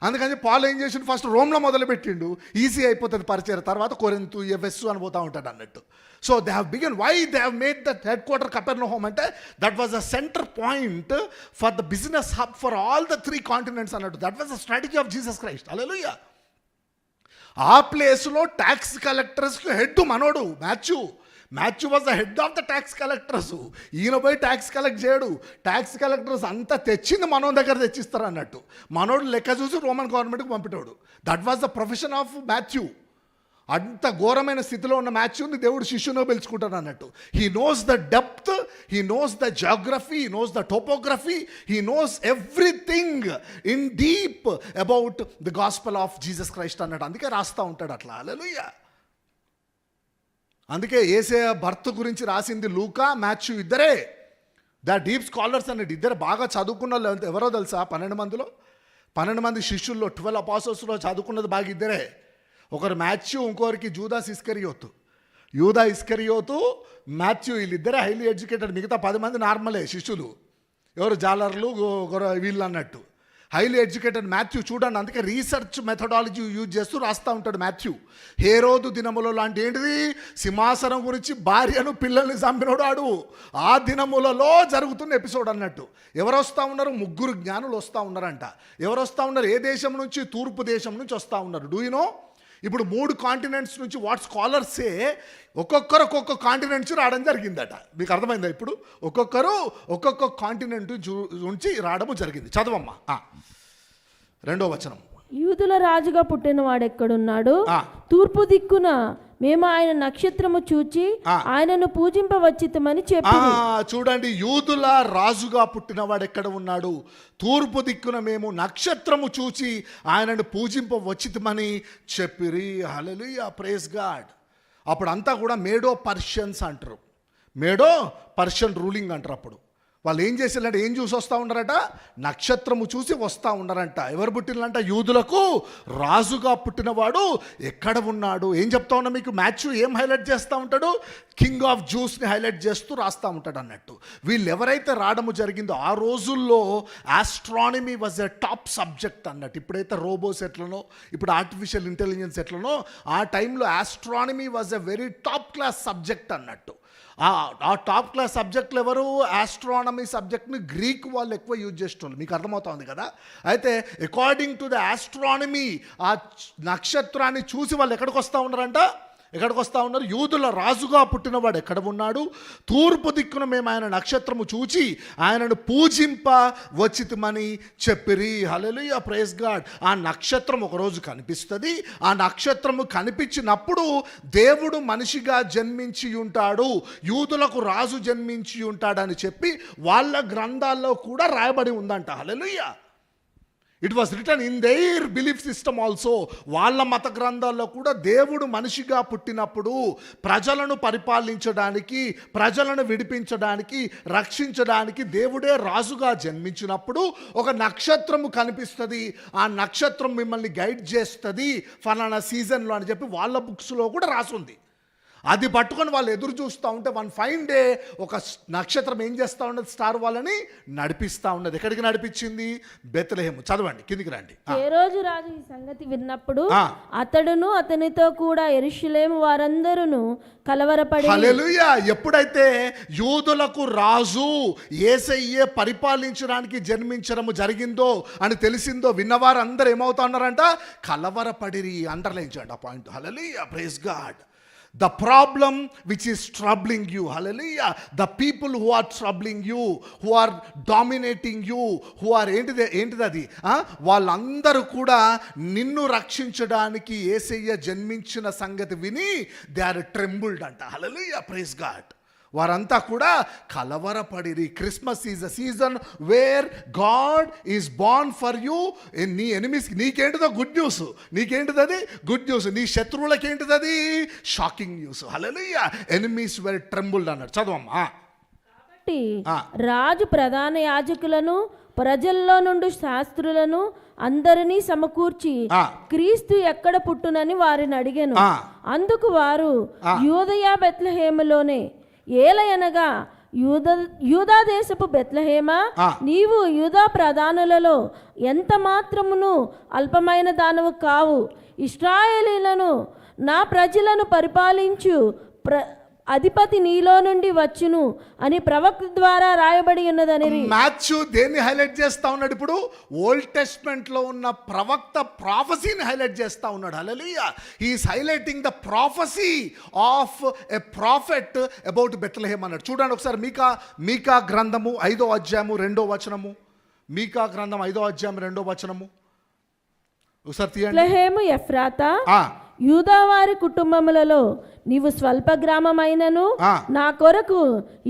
అందుకని పాల్ ఏం చేసిండు? ఫస్ట్ రోమ్లో మొదలుపెట్టిండు, ఈజీ అయిపోతుంది పరిచయం. తర్వాత కొరింతు, ఎఫెస్సు అని పోతూ ఉంటాడు అన్నట్టు. So they have begun. Why they have made that headquarter Capernaum అంటే that was a centre point for the business hub for all the 3 continents అన్నట్టు. That was the strategy of Jesus Christ. Hallelujah. ఆ ప్లేస్లో tax కలెక్టర్స్కి head మనోడు Matthew was the head of the tax collectors. ఈయన పోయి tax collect చేయడు. Tax collectors అంతా తెచ్చింది మనోడి దగ్గర తెచ్చిస్తారు అన్నట్టు. మనోడు లెక్క చూసి రోమన్ గవర్నమెంట్కి పంపిటాడు. That was the profession of Matthew. అంత ఘోరమైన స్థితిలో ఉన్న మాథ్యూని దేవుడు శిష్యును పిలుచుకుంటాడు అన్నట్టు. He knows the depth, he knows the geography, he knows the topography, he knows everything in deep about the gospel of Jesus Christ అన్నట్టు. అందుకే రాస్తూ ఉంటాడు అట్లా. హల్లెలూయా. అందుకే యేసయ్య బర్త్ గురించి రాసింది లూకా, మాథ్యూ ఇద్దరే. ద డీప్ స్కాలర్స్ అన్నట్టు. ఇద్దరు బాగా చదువుకున్న వాళ్ళు ఎవరో తెలుసా? 12 మందిలో 12 మంది శిష్యుల్లో 12 అపోస్టల్స్లో చదువుకున్నది బాగా ఇద్దరే. ఒకరు మాథ్యూ, ఇంకొకరికి జూదాస్ ఇస్కరియోతు. యూదా ఇస్కరియోతు, మాథ్యూ, వీళ్ళిద్దరే హైలీ ఎడ్యుకేటెడ్. మిగతా 10 మంది నార్మలే శిష్యులు. ఎవరు జాలర్లు, వీళ్ళు అన్నట్టు. హైలీ ఎడ్యుకేటెడ్ మాథ్యూ చూడండి. అందుకే రీసెర్చ్ మెథడాలజీ యూజ్ చేస్తూ రాస్తూ ఉంటాడు మాథ్యూ. హేరోదు దినములో లాంటి ఏంటిది? సింహాసనం గురించి భార్యను పిల్లల్ని చంపినోడు. ఆ దినములలో జరుగుతున్న ఎపిసోడ్ అన్నట్టు. ఎవరు వస్తూ ఉన్నారు? 3 జ్ఞానులు వస్తూ ఉన్నారంట. ఎవరు వస్తూ ఉన్నారు? ఏ దేశం నుంచి? తూర్పు దేశం నుంచి వస్తూ ఉన్నారు. Do you no? ఇప్పుడు 3 కాంటినెంట్స్ నుంచి వాట్ స్కాలర్సే ఒక్కొక్కరు ఒక్కొక్క కాంటినెంట్స్ రావడం జరిగిందట. మీకు అర్థమైందా? ఇప్పుడు ఒక్కొక్క కాంటినెంట్ నుంచి రావడము జరిగింది. చదవమ్మా 2వ వచనం. యూదుల రాజుగా పుట్టిన వాడెక్కడున్నాడు? తూర్పు దిక్కున మేము ఆయన నక్షత్రము చూచి ఆయనను పూజింపవచ్చితమని చెప్పి. చూడండి, యూదుల రాజుగా పుట్టినవాడు ఎక్కడ ఉన్నాడు? తూర్పు దిక్కున మేము నక్షత్రము చూచి ఆయనను పూజింపవచ్చితమని చెప్పిరి. హల్లెలూయా, ప్రైజ్ గాడ్. అప్పుడంతా కూడా మేడో పర్షియన్స్ అంటారు. మేడో పర్షియన్ రూలింగ్ అంటారు. అప్పుడు వాళ్ళు ఏం చేసేయాలంటే ఏం చూసి వస్తూ ఉన్నారట? నక్షత్రము చూసి వస్తూ ఉన్నారంట. ఎవరు పుట్టినంట? యూదులకు రాజుగా పుట్టినవాడు ఎక్కడ ఉన్నాడు? ఏం చెప్తా ఉన్నా మీకు? మాథ్యూ ఏం హైలైట్ చేస్తూ ఉంటాడు? కింగ్ ఆఫ్ జ్యూస్ని హైలైట్ చేస్తూ రాస్తూ ఉంటాడు అన్నట్టు. వీళ్ళు ఎవరైతే రావడము జరిగిందో ఆ రోజుల్లో astronomy was a top subject అన్నట్టు. ఇప్పుడైతే రోబోస్ ఎట్లనో, ఇప్పుడు ఆర్టిఫిషియల్ ఇంటెలిజెన్స్ ఎట్లనో, ఆ టైంలో astronomy was a very top class subject అన్నట్టు. ఆ టాప్ క్లాస్ సబ్జెక్టులు ఎవరు? ఆస్ట్రానమీ సబ్జెక్ట్ని గ్రీక్ వాళ్ళు ఎక్కువ యూజ్ చేస్తున్నారు. మీకు అర్థమవుతుంది కదా? అయితే అకార్డింగ్ టు ద ఆస్ట్రానమీ ఆ నక్షత్రాన్ని చూసి వాళ్ళు ఎక్కడికి వస్తూ ఉన్నారంట? ఎక్కడికి వస్తూ ఉన్నారు? యూదుల రాజుగా పుట్టినవాడు ఎక్కడ ఉన్నాడు? తూర్పు దిక్కున మేము ఆయన నక్షత్రము చూచి ఆయనను పూజింప వచ్చితమని చెప్పిరి. హల్లెలూయా, ప్రైజ్ గాడ్. ఆ నక్షత్రం ఒకరోజు కనిపిస్తుంది. ఆ నక్షత్రము కనిపించినప్పుడు దేవుడు మనిషిగా జన్మించి ఉంటాడు, యూదులకు రాజు జన్మించి ఉంటాడని చెప్పి వాళ్ళ గ్రంథాల్లో కూడా రాయబడి ఉందంట. Hallelujah. It was written in their belief system also. వాళ్ళ మత గ్రంథాల్లో కూడా దేవుడు మనిషిగా పుట్టినప్పుడు ప్రజలను పరిపాలించడానికి, ప్రజలను విడిపించడానికి, రక్షించడానికి దేవుడే రాజుగా జన్మించినప్పుడు ఒక నక్షత్రము కనిపిస్తుంది. ఆ నక్షత్రం మిమ్మల్ని గైడ్ చేస్తుంది ఫలానా సీజన్లో అని చెప్పి వాళ్ళ బుక్స్లో కూడా రాసుంది. అది పట్టుకొని వాళ్ళు ఎదురు చూస్తూ ఉంటే వన్ ఫైన్ డే ఒక నక్షత్రం ఏం చేస్తూ ఉన్నది? స్టార్ వాళ్ళని నడిపిస్తూ ఉన్నది. ఎక్కడికి నడిపించింది? బెత్లెహేము. చదవండి, కిందికి రండి. ఏ రోజు రాజు ఈ సంగతి విన్నప్పుడు అతడును అతనితో కూడా యెరూషలేము వారందరూ కలవరపడి. హల్లెలూయా. ఎప్పుడైతే యూదులకు రాజు యేసయ్యే పరిపాలించడానికి జన్మించడము జరిగిందో అని తెలిసిందో విన్నవారందరూ ఏమవుతా ఉన్నారంట? కలవరపడిరి. అండర్లైన్ చేయండి ఆ point. Hallelujah, praise God. The problem which is troubling you, hallelujah, the people who are troubling you, who are dominating you, who are ఏంటిది వాళ్ళందరూ కూడా నిన్ను రక్షించడానికి యేసయ్య జన్మించిన సంగతి విని దే ఆర్ ట్రెంబుల్డ్ అంట. Hallelujah, praise God. వారంతా కూడా కలవరపడిరి. Christmas is a season where God is born for you. నీ ఎనిమీస్ నీకేంటిదో గుడ్ న్యూస్, నీకేంటిది అది గుడ్ న్యూస్, నీ శత్రువులకి ఏంటిది అది shocking news. Hallelujah, enemies were trembled అన్నాడు. చదవమ్మా. కాబట్టి రాజు ప్రధాన యాజకులను ప్రజల్లో నుండి శాస్త్రులను అందరినీ సమకూర్చి క్రీస్తు ఎక్కడ పుట్టునని వారిని అడిగాను. అందుకు వారు యూదయ బెత్లెహేములోనే, ఏలయనగా యూదా దేశపు బెత్లెహేమా, నీవు యూదా ప్రధానులలో ఎంత మాత్రమును అల్పమైన దానవు కావు. ఇశ్రాయేలీలను నా ప్రజలను పరిపాలించు అధిపతి నీలో నుండి వచ్చును అని ప్రవక్త ద్వారా రాయబడి ఉన్నదని. మాథ్యూ దేన్ని హైలైట్ చేస్తా ఉన్నాడు? ఇప్పుడు ఓల్డ్ టెస్ట్మెంట్ లో ఉన్న ప్రవక్త ప్రాఫెసీని హైలైట్ చేస్తా ఉన్నాడు. Hallelujah, he is highlighting the prophecy of a prophet about Bethlehem అన్నాడు. చూడండి ఒకసారి మీకా గ్రంథము 5వ అధ్యాయము 2వ వచనము. మీకా గ్రంథం 5వ అధ్యాయం 2వ వచనము ఒకసారి తీయండి. బెత్లెహేము ఎఫ్రాతా, యూదావారి కుటుంబములలో నీవు స్వల్ప గ్రామమైనను నా కొరకు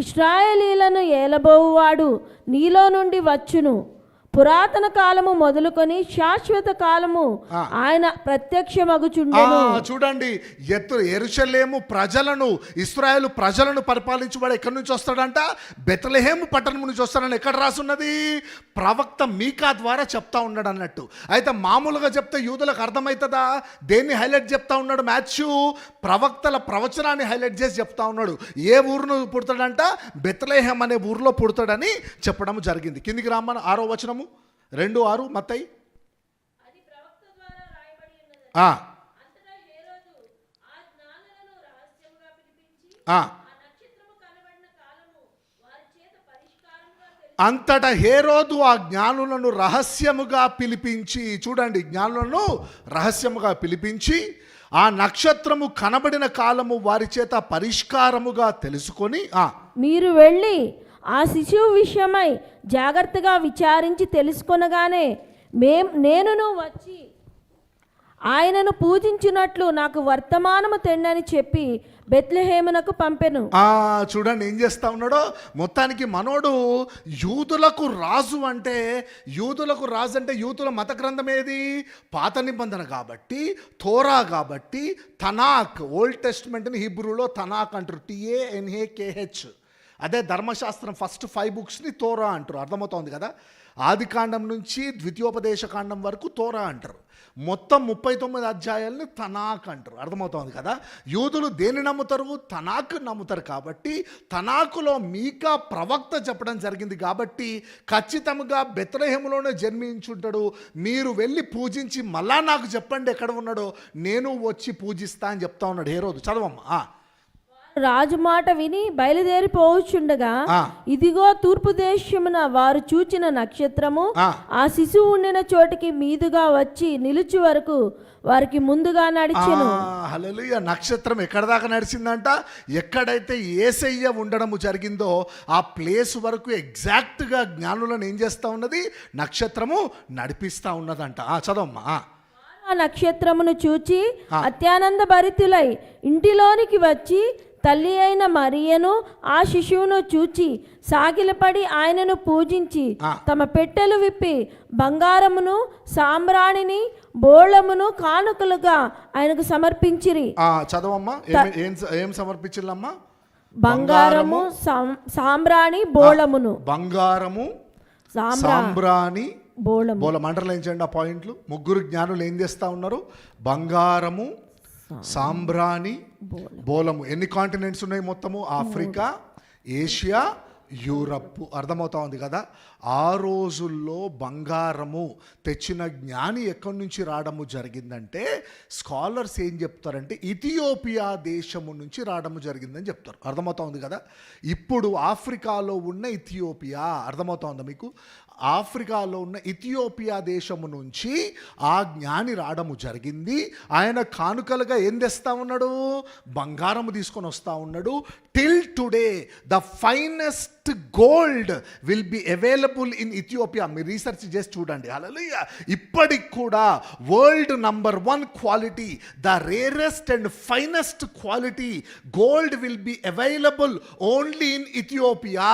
ఇశ్రాయేలీలను ఏలబోవువాడు నీలో నుండి వచ్చును. పురాతన కాలము మొదలుకొని శాశ్వత కాలము ఆయన ప్రత్యక్షమగుచుండెను. చూడండి, యెరూషలేము ప్రజలను, ఇశ్రాయేలు ప్రజలను పరిపాలించువాడు ఎక్కడి నుంచి వస్తాడంట? బెత్లెహేము పట్టణం నుంచి వస్తాడని ఎక్కడ రాసున్నది? ప్రవక్త మీకా ద్వారా చెప్తా ఉన్నాడు అన్నట్టు. అయితే మామూలుగా చెప్తే యూదులకు అర్థమవుతుందా? దేన్ని హైలైట్ చెప్తా ఉన్నాడు మాథ్యూ? ప్రవక్తల ప్రవచనాన్ని హైలైట్ చేసి చెప్తా ఉన్నాడు. ఏ ఊరును పుడతాడంట? బెత్లెహేమ్ అనే ఊరిలో పుడతాడని చెప్పడం జరిగింది. కిందికి రామ్మని 6వ వచనము 2:6 మత్తయి. అంతటా హేరోదు ఆ జ్ఞానులను రహస్యముగా పిలిపించి, చూడండి, జ్ఞానులను రహస్యముగా పిలిపించి ఆ నక్షత్రము కనబడిన కాలము వారి చేత పరిష్కారముగా తెలుసుకొని, మీరు వెళ్ళి ఆ శిశువు విషయమై జాగ్రత్తగా విచారించి తెలుసుకొనగానే నేనును వచ్చి ఆయనను పూజించినట్లు నాకు వర్తమానము తెండని చెప్పి బెత్లెహేమునకు పంపెను. చూడండి ఏం చేస్తా ఉన్నాడో. మొత్తానికి మనోడు యూదులకు రాజు అంటే, యూదుల మత గ్రంథం ఏది? పాత నిబంధన కాబట్టి, తోరా కాబట్టి, తనాక్. ఓల్డ్ టెస్ట్మెంట్ని హీబ్రూలో తనాక్ అంటారు, TANAKH. అదే ధర్మశాస్త్రం ఫస్ట్ 5 బుక్స్ని తోరా అంటారు. అర్థమవుతోంది కదా? ఆది కాండం నుంచి ద్వితీయోపదేశ కాండం వరకు తోరా అంటారు. మొత్తం 39 అధ్యాయాలని తనాక్ అంటారు. అర్థమవుతోంది కదా? యూదులు దేన్ని నమ్ముతారు? తనాక్ నమ్ముతారు. కాబట్టి తనాకులో మీకా ప్రవక్త చెప్పడం జరిగింది కాబట్టి ఖచ్చితంగా బెత్లెహేములోనే జన్మించుంటాడు. మీరు వెళ్ళి పూజించి మళ్ళా నాకు చెప్పండి ఎక్కడ ఉన్నాడో, నేను వచ్చి పూజిస్తా అని చెప్తా ఉన్నాడు హేరోదు. చదవమ్మా. రాజు మాట విని బయలుదేరిపోవచ్చుండగా ఇదిగో తూర్పు దేశమున వారు చూచిన నక్షత్రము ఆ శిశువు ఉండిన చోటికి మీదుగా వచ్చి నిలుచు వరకు వారికి ముందుగా నడిచెను. హల్లెలూయా. నక్షత్రం ఎక్కడ దాకా నడిచిందంట? ఎక్కడైతే యేసయ్య ఉండడము జరిగిందో ఆ ప్లేస్ వరకు ఎగ్జాక్ట్గా జ్ఞానులను ఏం చేస్తా ఉన్నది? నక్షత్రము నడిపిస్తా ఉన్నదంట. చదవమ్మా. ఆ నక్షత్రమును చూచి అత్యానంద భరితులై ఇంటిలోనికి వచ్చి తల్లి అయిన మరియను ఆ శిశువును చూచి సాగిలపడి ఆయనను పూజించి తమ పెట్టెలు విప్పి బంగారమును సాంబ్రాణిని బోళమును కానుకలుగా ఆయనకు సమర్పించిరి. చదవమ్మా. ఏం సమర్పించిల్లమ్మా? బంగారము, సాంబ్రాణి, బోళమును. బంగారము, సాంబ్రాణి, బోళం. అండర్లైన్ చేయండి ఆ పాయింట్లు. ముగ్గురు జ్ఞానులు ఏం చేస్తా ఉన్నారు? బంగారము, సాంబ్రాణి, బోలము. ఎన్ని కాంటినెంట్స్ ఉన్నాయి మొత్తము? Africa, Asia, Europe. అర్థమవుతా ఉంది కదా. ఆ రోజుల్లో బంగారము తెచ్చిన జ్ఞాని ఎక్కడి నుంచి రావడము జరిగిందంటే స్కాలర్స్ ఏం చెప్తారంటే ఇథియోపియా దేశము నుంచి రావడము జరిగిందని చెప్తారు. అర్థమవుతా ఉంది కదా. ఇప్పుడు ఆఫ్రికాలో ఉన్న ఇథియోపియా, అర్థమవుతా ఉందా మీకు, ఆఫ్రికాలో ఉన్న ఇథియోపియా దేశము నుంచి ఆ జ్ఞాని రావడము జరిగింది. ఆయన కానుకలుగా ఏం తెస్తా ఉన్నాడు, బంగారము తీసుకొని వస్తూ ఉన్నాడు. Till today the finest gold will be available in Ethiopia. మీరు రీసెర్చ్ చేసి చూడండి. హల్లెలూయా. ఇప్పటికి కూడా world number 1 quality, the rarest and finest quality gold will be available only in Ethiopia.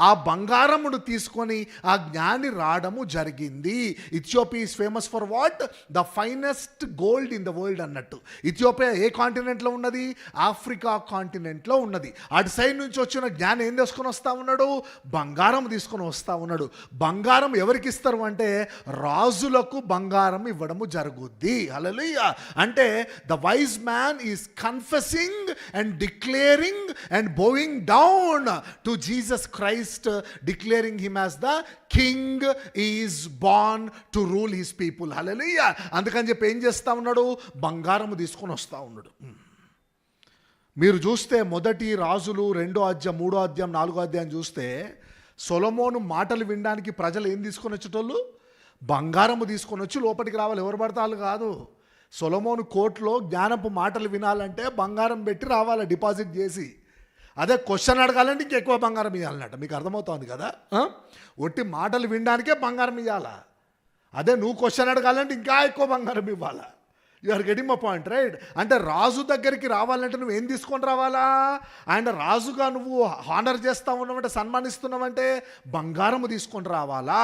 ఆ బంగారమును తీసుకొని ఆ జ్ఞాని రావడము జరిగింది. Ethiopia is famous for what? The finest gold in the world అన్నట్టు. ఇథియోపియా ఏ కాంటినెంట్లో ఉన్నది? ఆఫ్రికా కాంటినెంట్లో ఉన్నది. అటు సైడ్ నుంచి వచ్చిన జ్ఞాని ఏం తీసుకొని వస్తా ఉన్నాడు? బంగారం తీసుకొని వస్తా ఉన్నాడు. బంగారం ఎవరికి ఇస్తారు అంటే రాజులకు బంగారం ఇవ్వడము జరుగుద్ది. హల్లెలూయా. అంటే the wise man is confessing and declaring and bowing down to Jesus Christ, declaring him as the king is born to rule his people. Hallelujah. అందుకని చెప్పి ఏం చేస్తా ఉన్నాడు? బంగారం తీసుకొని వస్తా ఉన్నాడు. మీరు చూస్తే మొదటి రాజులు 2వ అధ్యాయం, 3వ అధ్యాయం, 4వ అధ్యాయం చూస్తే సొలొమోను మాటలు వినడానికి ప్రజలు ఏం తీసుకొని వచ్చేటోళ్ళు? బంగారము తీసుకొని వచ్చి లోపలికి రావాలి. ఎవరు పడతారు కాదు. సొలొమోను కోర్టులో జ్ఞానపు మాటలు వినాలంటే బంగారం పెట్టి రావాలి, డిపాజిట్ చేసి. అదే క్వశ్చన్ అడగాలంటే ఇంకెక్కువ బంగారం ఇవ్వాలన్నట్టు. మీకు అర్థమవుతుంది కదా. ఒట్టి మాటలు వినడానికే బంగారం ఇవ్వాలా. అదే నువ్వు క్వశ్చన్ అడగాలంటే ఇంకా ఎక్కువ బంగారం ఇవ్వాలా. You are getting my point, right? అంటే రాజు దగ్గరికి రావాలంటే నువ్వు ఏం తీసుకొని రావాలా? అండ్ రాజుగా నువ్వు హానర్ చేస్తా ఉన్నావంటే, సన్మానిస్తున్నావంటే బంగారము తీసుకొని రావాలా.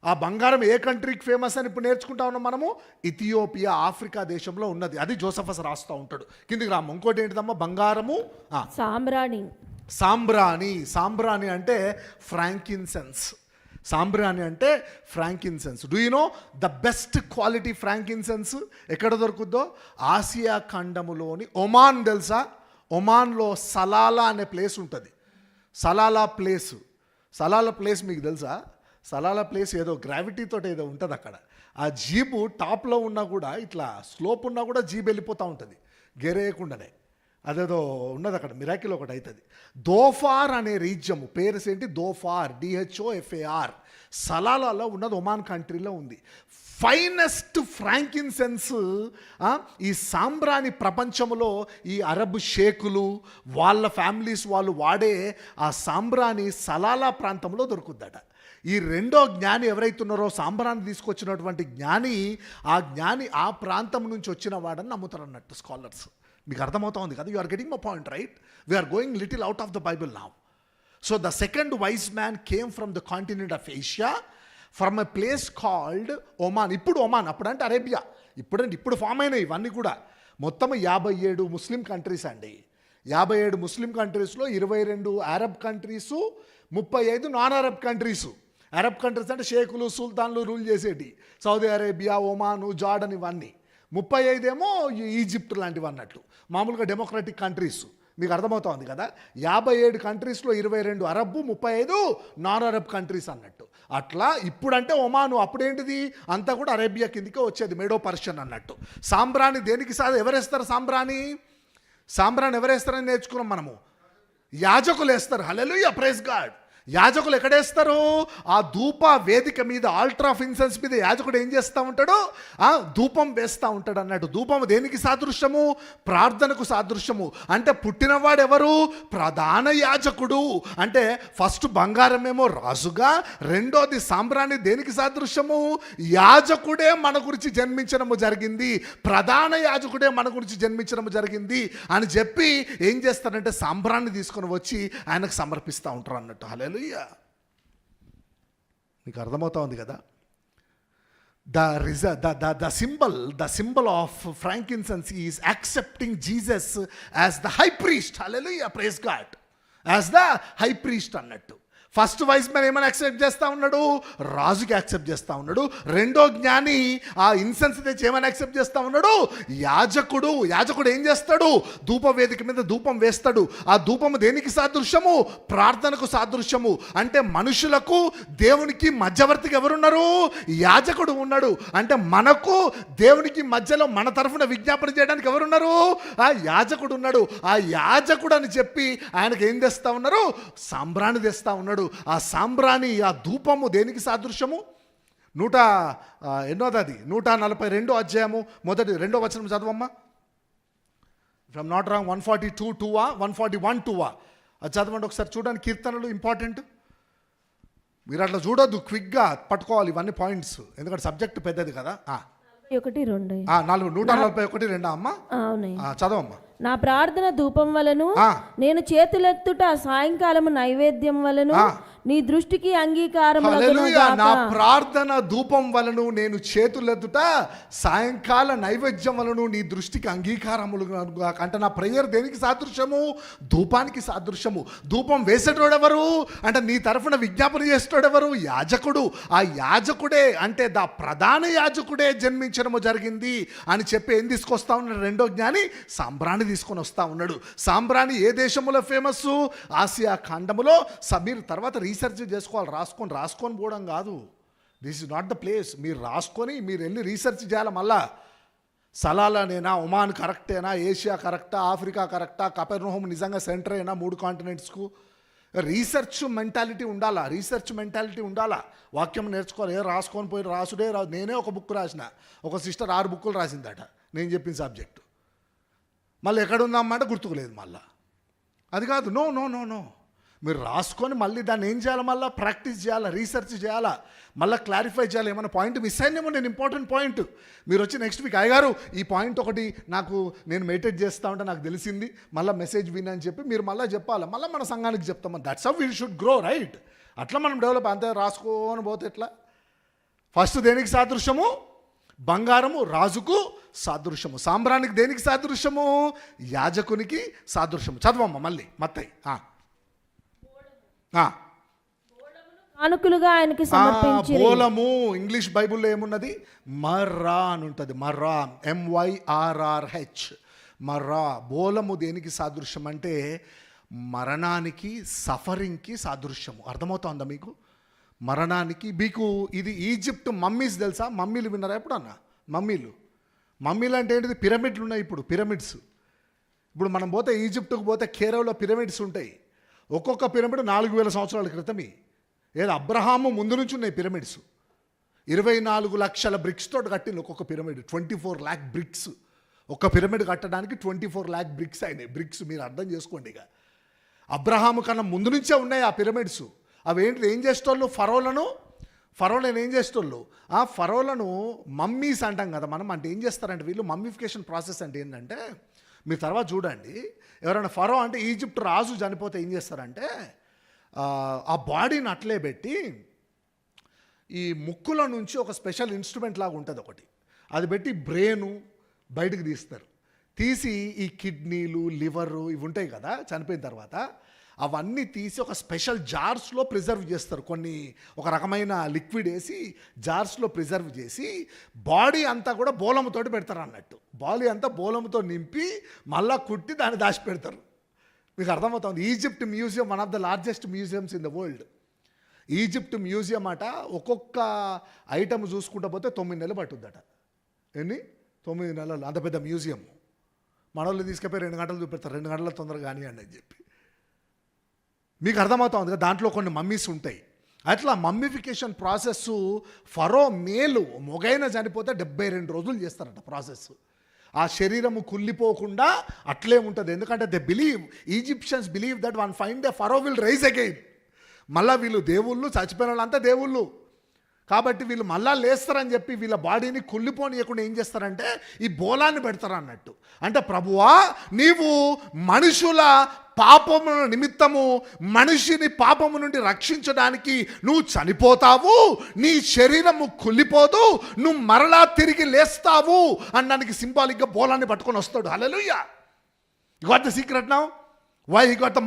ఆ బంగారం ఏ కంట్రీకి ఫేమస్ అని ఇప్పుడు నేర్చుకుంటా ఉన్నాం మనము. ఇథియోపియా, ఆఫ్రికా దేశంలో ఉన్నది. అది జోసఫస్ రాస్తూ ఉంటాడు. కిందికి రాము. ఇంకోటి ఏంటిదమ్మా? బంగారము సాంబ్రాణి. సాంబ్రాణి అంటే ఫ్రాంకిన్సెన్స్. సాంబ్రాణి అంటే frankincense. Do you know the best quality frankincense ఎక్కడ దొరుకుద్దో? Asia ఖండములోని Oman. తెలుసా? ఒమాన్లో సలాలా అనే ప్లేస్ ఉంటుంది. సలాలా ప్లేస్ మీకు తెలుసా? సలాలా ప్లేస్ ఏదో గ్రావిటీతో ఏదో ఉంటుంది అక్కడ. ఆ జీబు టాప్లో ఉన్నా కూడా, ఇట్లా స్లోప్ ఉన్నా కూడా జీబు వెళ్ళిపోతూ ఉంటుంది గెరేయకుండానే. అదేదో ఉన్నది అక్కడ, మిరాకిల్ ఒకటి అవుతుంది. దోఫార్ అనే రీజ్యము పేరు ఏంటి? Dhofar, DHOFAR. సలాలాలో ఉన్నది, ఒమాన్ కంట్రీలో ఉంది. ఫైనెస్ట్ ఫ్రాంకిన్సెన్స్, ఈ సాంబ్రాణి ప్రపంచంలో ఈ అరబ్ షేకులు వాళ్ళ ఫ్యామిలీస్ వాళ్ళు వాడే ఆ సాంబ్రాణి సలాలా ప్రాంతంలో దొరుకుద్దట. ఈ రెండో జ్ఞాని ఎవరైతున్నారో, సాంబ్రాన్ని తీసుకొచ్చినటువంటి జ్ఞాని, ఆ జ్ఞాని ఆ ప్రాంతం నుంచి వచ్చిన వాడని నమ్ముతారు అన్నట్టు స్కాలర్స్. మీకు అర్థమవుతా ఉంది కదా. You are getting my point, right? We are going little out of the Bible now. So the second wise man came from the continent of Asia, from a place called Oman. ఇప్పుడు Oman, అప్పుడంటే Arabia. ఇప్పుడు form అయినాయి ఇవన్నీ కూడా. మొత్తం 57 Muslim countries అండి. 57 ముస్లిం కంట్రీస్లో 22 Arab countries, 35 non Arab countries. Arab countries అంటే షేకులు, సుల్తాన్లు రూల్ చేసేటి. సౌదీ అరేబియా, ఒమాను, జార్డన్ ఇవన్నీ. 35 ఏమో ఈజిప్ట్ లాంటివి అన్నట్లు, మామూలుగా డెమోక్రటిక్ కంట్రీస్. మీకు అర్థమవుతా ఉంది కదా. 57 కంట్రీస్లో 22 అరబ్, 35 నాన్ అరబ్ కంట్రీస్ అన్నట్టు. అట్లా ఇప్పుడంటే ఒమాను, అప్పుడేంటిది అంతా కూడా అరేబియా కిందకే వచ్చేది, మేడో పర్షియన్ అన్నట్టు. సాంబ్రాణి దేనికి ఎవరేస్తారు? సాంబ్రాణి ఎవరేస్తారని నేర్చుకున్నాం మనము. యాజకులు వేస్తారు. హల్లెలూయా, ప్రైజ్ గాడ్. యాజకులు ఎక్కడేస్తారు? ఆ ధూప వేదిక మీద, ఆల్టర్ ఆఫ్ ఇన్సెన్స్ మీద యాజకుడు ఏం చేస్తూ ఉంటాడు? ధూపం వేస్తూ ఉంటాడు అన్నట్టు. ధూపం దేనికి సాదృశ్యము? ప్రార్థనకు సాదృశ్యము. అంటే పుట్టినవాడు ఎవరు? ప్రధాన యాజకుడు. అంటే ఫస్ట్ బంగారమేమో రాజుగా, రెండోది సాంబ్రాణి దేనికి సాదృశ్యము? యాజకుడే మన గురించి జన్మించడము జరిగింది, ప్రధాన యాజకుడే మన గురించి జన్మించడము జరిగింది అని చెప్పి ఏం చేస్తారంటే సాంబ్రాన్ని తీసుకొని వచ్చి ఆయనకు సమర్పిస్తూ ఉంటారు అన్నట్టు. హల్లెలూయా. మీకు అర్థమవుతా ఉంది కదా. The symbol of frankincense is accepting Jesus as the high priest. Hallelujah, praise God. As the high priest అన్నట్టు. ఫస్ట్ వైస్ మ్యాన్ ఏమైనా యాక్సెప్ట్ చేస్తూ ఉన్నాడు? రాజుకి యాక్సెప్ట్ చేస్తూ ఉన్నాడు. రెండో జ్ఞాని ఆ ఇన్సెన్స్ తెచ్చి ఏమైనా యాక్సెప్ట్ చేస్తూ ఉన్నాడు? యాజకుడు ఏం చేస్తాడు? ధూపవేదిక మీద ధూపం వేస్తాడు. ఆ ధూపము దేనికి సాదృశ్యము? ప్రార్థనకు సాదృశ్యము. అంటే మనుషులకు దేవునికి మధ్యవర్తిగా ఎవరున్నారు? యాజకుడు ఉన్నాడు. అంటే మనకు దేవునికి మధ్యలో మన తరఫున విజ్ఞాపన చేయడానికి ఎవరున్నారు? ఆ యాజకుడు ఉన్నాడు. ఆ యాజకుడు అని చెప్పి ఆయనకు ఏం తెస్తా ఉన్నారు? సాంబ్రాణి తెస్తా ఉన్నాడు. ఆ సాంబ్రాణి, ఆ ధూపము దేనికి సాదృశ్యము? 142 అధ్యాయము 2వ వచనం చదవమ్మా. ఫ్రమ్ నాట్ రాంగ్ 142 141 అది చదవండి ఒకసారి. చూడండి, కీర్తనలు ఇంపార్టెంట్. మీరు అట్లా చూడొద్దు, క్విక్గా పట్టుకోవాలి ఇవన్నీ పాయింట్స్, ఎందుకంటే సబ్జెక్ట్ పెద్దది కదా. 141 అమ్మా, చదవమ్మా. నా ప్రార్థన ధూపం వలను నేను చేతులెత్తుట సాయంకాలము నైవేద్యం వలను నీ దృష్టికి అంగీకారం. నా ప్రార్థన ధూపం వలను నేను చేతులెత్తుట సాయంకాల నైవేద్యం వలను నీ దృష్టికి అంగీకారములు. అంటే నా ప్రేయర్ దేనికి సాదృశ్యము? ధూపానికి సాదృశ్యము. ధూపం వేసేటోడెవరు అంటే నీ తరఫున విజ్ఞాపన చేసేటోడెవరు? యాజకుడు. ఆ యాజకుడే అంటే ప్రధాన యాజకుడే జన్మించడము జరిగింది అని చెప్పి ఏం తీసుకొస్తా ఉన్నాడు? రెండో జ్ఞాని సాంబ్రాణి తీసుకొని వస్తా ఉన్నాడు. సాంబ్రాణి ఏ దేశంలో ఫేమస్? ఆసియా ఖండములో. మీరు తర్వాత రీసెర్చ్ చేసుకోవాలి, రాసుకొని పోవడం కాదు. This is not the place. మీరు రాసుకొని మీరు వెళ్ళి రీసెర్చ్ చేయాలి. మళ్ళా సలాలనేనా, ఒమాన్ కరెక్టేనా, ఏషియా కరెక్టా, ఆఫ్రికా కరెక్టా, కపెర్నహూమ్ నిజంగా సెంటర్ అయినా 3 కాంటినెంట్స్కు? రీసెర్చ్ మెంటాలిటీ ఉండాలా. వాక్యం నేర్చుకోవాలి. రాసుకొని పోయి రాసుడే రాదు. నేనే ఒక బుక్ రాసిన, ఒక సిస్టర్ 6 బుక్కులు రాసిందట నేను చెప్పిన సబ్జెక్టు. మళ్ళీ ఎక్కడుందమ్మంటే గుర్తుకులేదు. మళ్ళా అది కాదు. నో, మీరు రాసుకొని మళ్ళీ దాన్ని ఏం చేయాలి? మళ్ళీ ప్రాక్టీస్ చేయాలా, రీసెర్చ్ చేయాలా, మళ్ళీ క్లారిఫై చేయాలి. ఏమైనా పాయింట్ మిస్ అయినేమో, నేను ఇంపార్టెంట్ పాయింట్ మీరు వచ్చి నెక్స్ట్ వీక్ అయ్యగారు ఈ పాయింట్ ఒకటి నేను మెడిటేట్ చేస్తూ ఉంటే నాకు తెలిసింది, మళ్ళీ మెసేజ్ వినని చెప్పి మీరు మళ్ళీ చెప్పాలి. మళ్ళీ మన సంఘానికి చెప్తాం. That's how we should grow, right? అట్లా మనం డెవలప్. అంతే రాసుకొని పోతే ఎట్లా? ఫస్ట్ దేనికి సాదృశ్యము? బంగారము రాజుకు సాదృశ్యము. సాంబ్రానికి దేనికి సాదృశ్యము? యాజకునికి సాదృశ్యము. చదవమ్మ మళ్ళీ మత్తయి. కానుకలుగా ఆయనకి సమర్పించిరి. బోలము ఇంగ్లీష్ బైబిల్లో ఏమున్నది? మర్రా అని ఉంటుంది. మర్రా, MYRRH, మర్రా. బోలము దేనికి సాదృశ్యం అంటే మరణానికి, సఫరింగ్కి సాదృశ్యము. అర్థమవుతుందా మీకు? మరణానికి. మీకు ఇది ఈజిప్ట్ మమ్మీస్ తెలుసా? మమ్మీలు విన్నారా ఎప్పుడన్నా? మమ్మీలు అంటే ఏంటిది? పిరమిడ్లు ఉన్నాయి ఇప్పుడు, పిరమిడ్స్. ఇప్పుడు మనం పోతే ఈజిప్ట్కి పోతే కేరళలో పిరమిడ్స్ ఉంటాయి. ఒక్కొక్క పిరమిడ్ 4000 సంవత్సరాల క్రితమే. ఏదో అబ్రహాము ముందు నుంచి ఉన్నాయి పిరమిడ్స్. 24 లక్షల బ్రిక్స్ తోటి కట్టింది ఒక్కొక్క పిరమిడ్. 24 lakh bricks. ఒక పిరమిడ్ కట్టడానికి 24 lakh బ్రిక్స్ అయినాయి. బ్రిక్స్ మీరు అర్థం చేసుకోండి. ఇక అబ్రహాము కన్నా ముందు నుంచే ఉన్నాయి ఆ పిరమిడ్స్. అవేంటి? ఏం చేసేటోళ్ళు? ఫరోలను ఏం చేసేటోళ్ళు? ఆ ఫరోలను మమ్మీస్ అంటాం కదా మనం. అంటే ఏం చేస్తారంటే వీళ్ళు మమ్మీఫికేషన్ ప్రాసెస్ అంటే ఏంటంటే, మీరు తర్వాత చూడండి, ఎవరైనా ఫరో అంటే ఈజిప్ట్ రాజు చనిపోతే ఏం చేస్తారంటే ఆ బాడీని అట్లే పెట్టి ఈ ముక్కుల నుంచి ఒక స్పెషల్ ఇన్స్ట్రుమెంట్ లాగా ఉంటుంది ఒకటి, అది పెట్టి బ్రెయిను బయటకు తీస్తారు. తీసి ఈ కిడ్నీలు, లివరు ఇవి ఉంటాయి కదా చనిపోయిన తర్వాత, అవన్నీ తీసి ఒక స్పెషల్ జార్స్లో ప్రిజర్వ్ చేస్తారు. ఒక రకమైన లిక్విడ్ వేసి జార్స్లో ప్రిజర్వ్ చేసి బాడీ అంతా కూడా బోలముతోటి పెడతారు అన్నట్టు. బాడీ అంతా బోలముతో నింపి మళ్ళా కుట్టి దాన్ని దాచిపెడతారు. మీకు అర్థమవుతుంది. Egypt museum one of the largest museums in the world. Egypt museum అట ఒక్కొక్క ఐటమ్ చూసుకుంటూ పోతే 9 నెలలు పట్టుద్దట. 9 నెలలు. అంత పెద్ద మ్యూజియం. మనోళ్ళు తీసుకెళ్ళి 2 గంటలు చూపెడతారు. 2 గంటల తొందరగా కానివ్వండి అని చెప్పి. మీకు అర్థమవుతుంది కదా, దాంట్లో కొన్ని మమ్మీస్ ఉంటాయి. అట్లా మమ్మీఫికేషన్ ప్రాసెస్ ఫరో మేలు మొగైన చనిపోతే 72 రోజులు చేస్తారట ప్రాసెస్. ఆ శరీరము కుళ్ళిపోకుండా అట్లే ఉంటుంది. ఎందుకంటే Egyptians believe that one fine day Pharaoh will rise again. మళ్ళీ వీళ్ళు దేవుళ్ళు, చచ్చిపోయిన వాళ్ళంతా దేవుళ్ళు కాబట్టి వీళ్ళు మళ్ళా లేస్తారని చెప్పి వీళ్ళ బాడీని కుళ్ళిపోనీయకుండా ఏం చేస్తారంటే ఈ బోలాన్ని పెడతారు అన్నట్టు. అంటే ప్రభువా, నీవు మనుషుల పాపము నిమిత్తము మనిషిని పాపము నుండి రక్షించడానికి నువ్వు చనిపోతావు, నీ శరీరము కుళ్ళిపోదు, నువ్వు మరలా తిరిగి లేస్తావు అనడానికి సింబాలిక్గా బోలాన్ని పట్టుకొని వస్తాడు. Hallelujah. You got the secret now. Why gotta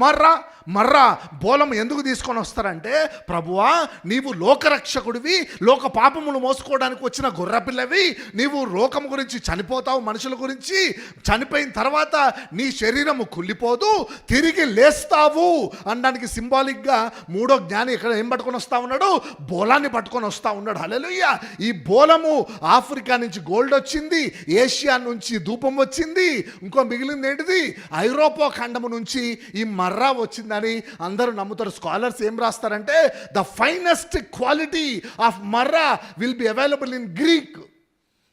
myrrh బోలం ఎందుకు తీసుకొని వస్తారంటే, ప్రభువా నీవు లోకరక్షకుడివి, లోక పాపములు మోసుకోవడానికి వచ్చిన గొర్రెపిల్లవి, నీవు లోకం గురించి చనిపోతావు, మనుషుల గురించి చనిపోయిన తర్వాత నీ శరీరము కుళ్ళిపోదు, తిరిగి లేస్తావు అనడానికి సింబాలిక్గా మూడో జ్ఞాని ఇక్కడ ఏం పట్టుకొని వస్తా ఉన్నాడు? బోలాన్ని పట్టుకొని వస్తా ఉన్నాడు. హల్లెలూయా. ఈ బోలము ఆఫ్రికా నుంచి గోల్డ్ వచ్చింది, ఏషియా నుంచి ధూపం వచ్చింది, ఇంకో మిగిలింది ఏంటిది? ఐరోపా ఖండము నుంచి ఈ మర్రా వచ్చిందని అందరూ నమ్ముతారు. స్కాలర్స్ ఏం రాస్తారంటే, the finest quality of myrrh will be available in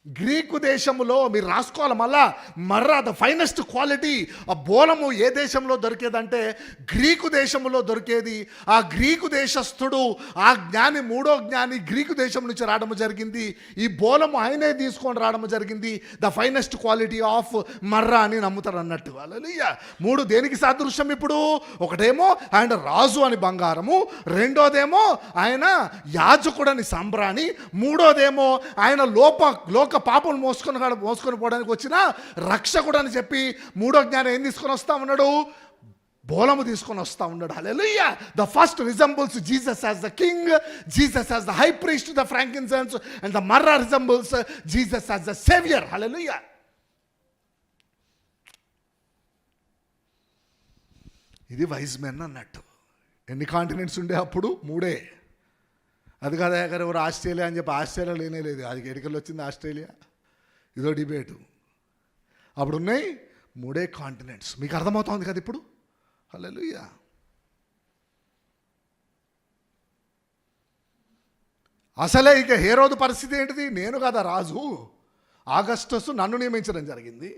గ్రీకు దేశంలో. మీరు రాసుకోవాలి మళ్ళా, మర్రా ద ఫైనెస్ట్ క్వాలిటీ. ఆ బోలము ఏ దేశంలో దొరికేదంటే గ్రీకు దేశంలో దొరికేది. ఆ గ్రీకు దేశస్థుడు, ఆ జ్ఞాని, మూడో జ్ఞాని గ్రీకు దేశం నుంచి రావడం జరిగింది. ఈ బోలము ఆయనే తీసుకొని రావడం జరిగింది. ద ఫైనెస్ట్ క్వాలిటీ ఆఫ్ మర్రా అని నమ్ముతారు అన్నట్టు. హల్లెలూయా. మూడు దేనికి సాదృశ్యం ఇప్పుడు? ఒకటేమో ఆయన రాజు అని బంగారము, రెండోదేమో ఆయన యాజకుడని సాంబ్రాణి, మూడోదేమో ఆయన లోక పాపం మోసుకొని పోవడానికి వచ్చిన రక్షకుడు అని చెప్పి మూడో జ్ఞానం ఏం తీసుకొని వస్తా ఉన్నాడు? బోలము తీసుకొని వస్తా ఉన్నాడు. Hallelujah. The first resembles Jesus as the king, Jesus as the high priest, the frankincense, and the myrrh resembles Jesus as the saviour. Hallelujah. ఇది వైజ్ మెన్ అన్నట్టు. ఎన్ని కాంటినెంట్స్ ఉండే అప్పుడు? మూడే. అది కదా గారు ఎవరు ఆస్ట్రేలియా అని చెప్పి ఆస్ట్రేలియా లేనే లేదు. అది ఎడికల్లో వచ్చింది ఆస్ట్రేలియా, ఇదో డిబేటు. అప్పుడు ఉన్నాయి మూడే కాంటినెంట్స్. మీకు అర్థమవుతుంది కదా ఇప్పుడు? హల్లెలూయా. అసలే ఇక హేరోదు పరిస్థితి ఏంటిది? నేను కదా రాజు, ఆగస్టస్ నన్ను నియమించడం జరిగింది.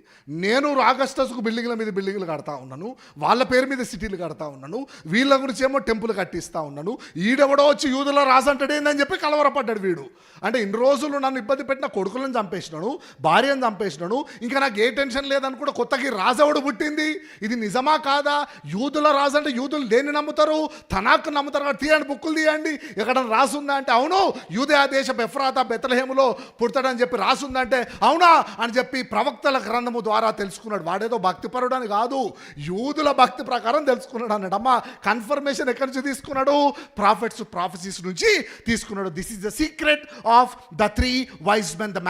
నేను ఆగస్టస్కు బిల్డింగ్ల మీద బిల్డింగ్లు కడతా ఉన్నాను, వాళ్ళ పేరు మీద సిటీలు కడతా ఉన్నాను, వీళ్ళ గురించి ఏమో టెంపుల్ కట్టిస్తూ ఉన్నాను. ఈడెవడో వచ్చి యూదుల రాజు అంటాడేందని చెప్పి కలవరపడ్డాడు వీడు. అంటే ఇన్ని రోజులు నన్ను ఇబ్బంది పెట్టిన కొడుకులను చంపేసినాను, భార్యను చంపేసినాను, ఇంకా నాకు ఏ టెన్షన్ లేదని కూడా కొత్తగా రాజవుడు పుట్టింది. ఇది నిజమా కాదా? యూదుల రాజు అంటే యూదులు దేన్ని నమ్ముతారు? తనాకు నమ్ముతారు కదా. తీయండి, బుక్కులు తీయండి, ఎక్కడ రాసుందా అంటే అవును యూదయా దేశపు ఎఫ్రాతా బెత్లెహేములో పుడతాడని చెప్పి రాసుందంటే అవునా అని చెప్పి ప్రవక్తల గ్రంథము ద్వారా తెలుసుకున్నాడు. వాడేదో భక్తిపరుడు అని కాదు, యూదుల భక్తి ప్రకారం తెలుసుకున్నాడు అన్నాడు. అమ్మ కన్ఫర్మేషన్ ఎక్కడి నుంచి తీసుకున్నాడు? ప్రాఫెసీస్ నుంచి తీసుకున్నాడు. This is the secret of the 3 wise men, the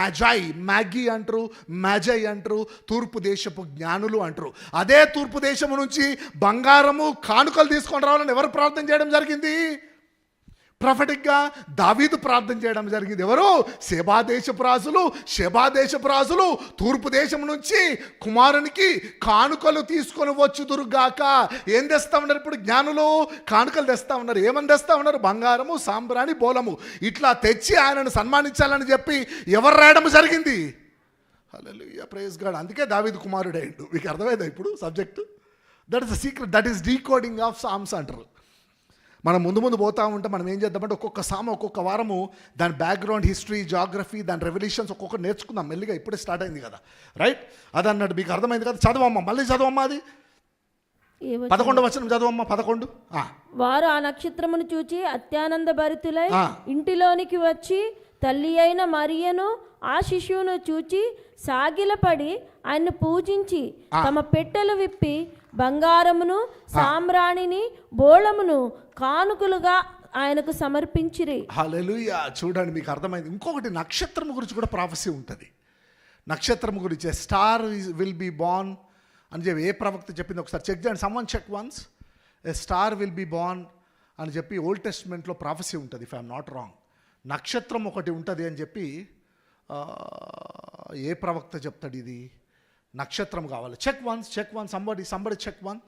Maggi అంటారు, మ్యాజై అంటారు, తూర్పు దేశపు జ్ఞానులు అంటారు. అదే తూర్పు దేశము నుంచి బంగారము కానుకలు తీసుకొని రావాలని ఎవరు ప్రార్థన చేయడం జరిగింది? ప్రొఫెటిక్గా దావీదు ప్రార్థన చేయడం జరిగింది. ఎవరు? షెబా దేశపు రాజులు తూర్పు దేశం నుంచి కుమారునికి కానుకలు తీసుకొని వచ్చుదురుగాక. ఏం తెస్తా ఉన్నారు ఇప్పుడు జ్ఞానులు? కానుకలు తెస్తా ఉన్నారు. ఏమని తెస్తా ఉన్నారు? బంగారము, సాంబ్రాణి, బోలము. ఇట్లా తెచ్చి ఆయనను సన్మానించాలని చెప్పి ఎవరు రాయడం జరిగింది? Hallelujah, praise God. అందుకే దావీదు కుమారుడు అయ్యిండు. మీకు అర్థమైందా ఇప్పుడు subject? That is the secret, that is decoding of psalms అంటారు. మనం ముందు పోతా ఉంటే మనం ఏం చేద్దామంటే ఒక్కొక్క సామ ఒక్కొక్క వారము దాని బ్యాక్గ్రౌండ్ హిస్టరీ, జాగ్రఫీ, దాని రెవల్యూషన్స్ ఒక్కొక్కటి నేర్చుకుందాం. మెల్లిగా ఇప్పుడే స్టార్ట్ అయింది కదా, రైట్? అది అన్నట్టు మీకు అర్థమైంది కదా. చదవమ్మా, మళ్ళీ చదవమ్మా. అది 11వ వచనం చదవమ్మా. 11. వారు ఆ నక్షత్రమును చూచి అత్యానంద భరితులై ఇంటిలోనికి వచ్చి తల్లి అయిన మరియను ఆ శిశువును చూచి సాగిలపడి ఆయన్ను పూజించి తమ పెట్టెలు విప్పి బంగారమును, సాంబ్రాణిని, బోళమును కానుకలుగా ఆయనకు సమర్పించిరి. హల్లెలూయా. చూడండి, మీకు అర్థమైంది. ఇంకొకటి నక్షత్రం గురించి కూడా ప్రాఫెసీ ఉంటుంది. నక్షత్రం గురించి స్టార్ విల్ బీ బార్న్ అని చెప్పి ఏ ప్రవక్త చెప్పింది ఒకసారి చెక్ చేయండి. Someone check once. A star will be born అని చెప్పి ఓల్డ్ టెస్ట్మెంట్లో ప్రాఫెసీ ఉంటుంది, ఇఫ్ ఐఎమ్ నాట్ రాంగ్. నక్షత్రం ఒకటి ఉంటుంది అని చెప్పి ఏ ప్రవక్త చెప్తాడు? ఇది నక్షత్రం కావాలి. Check once, somebody check one.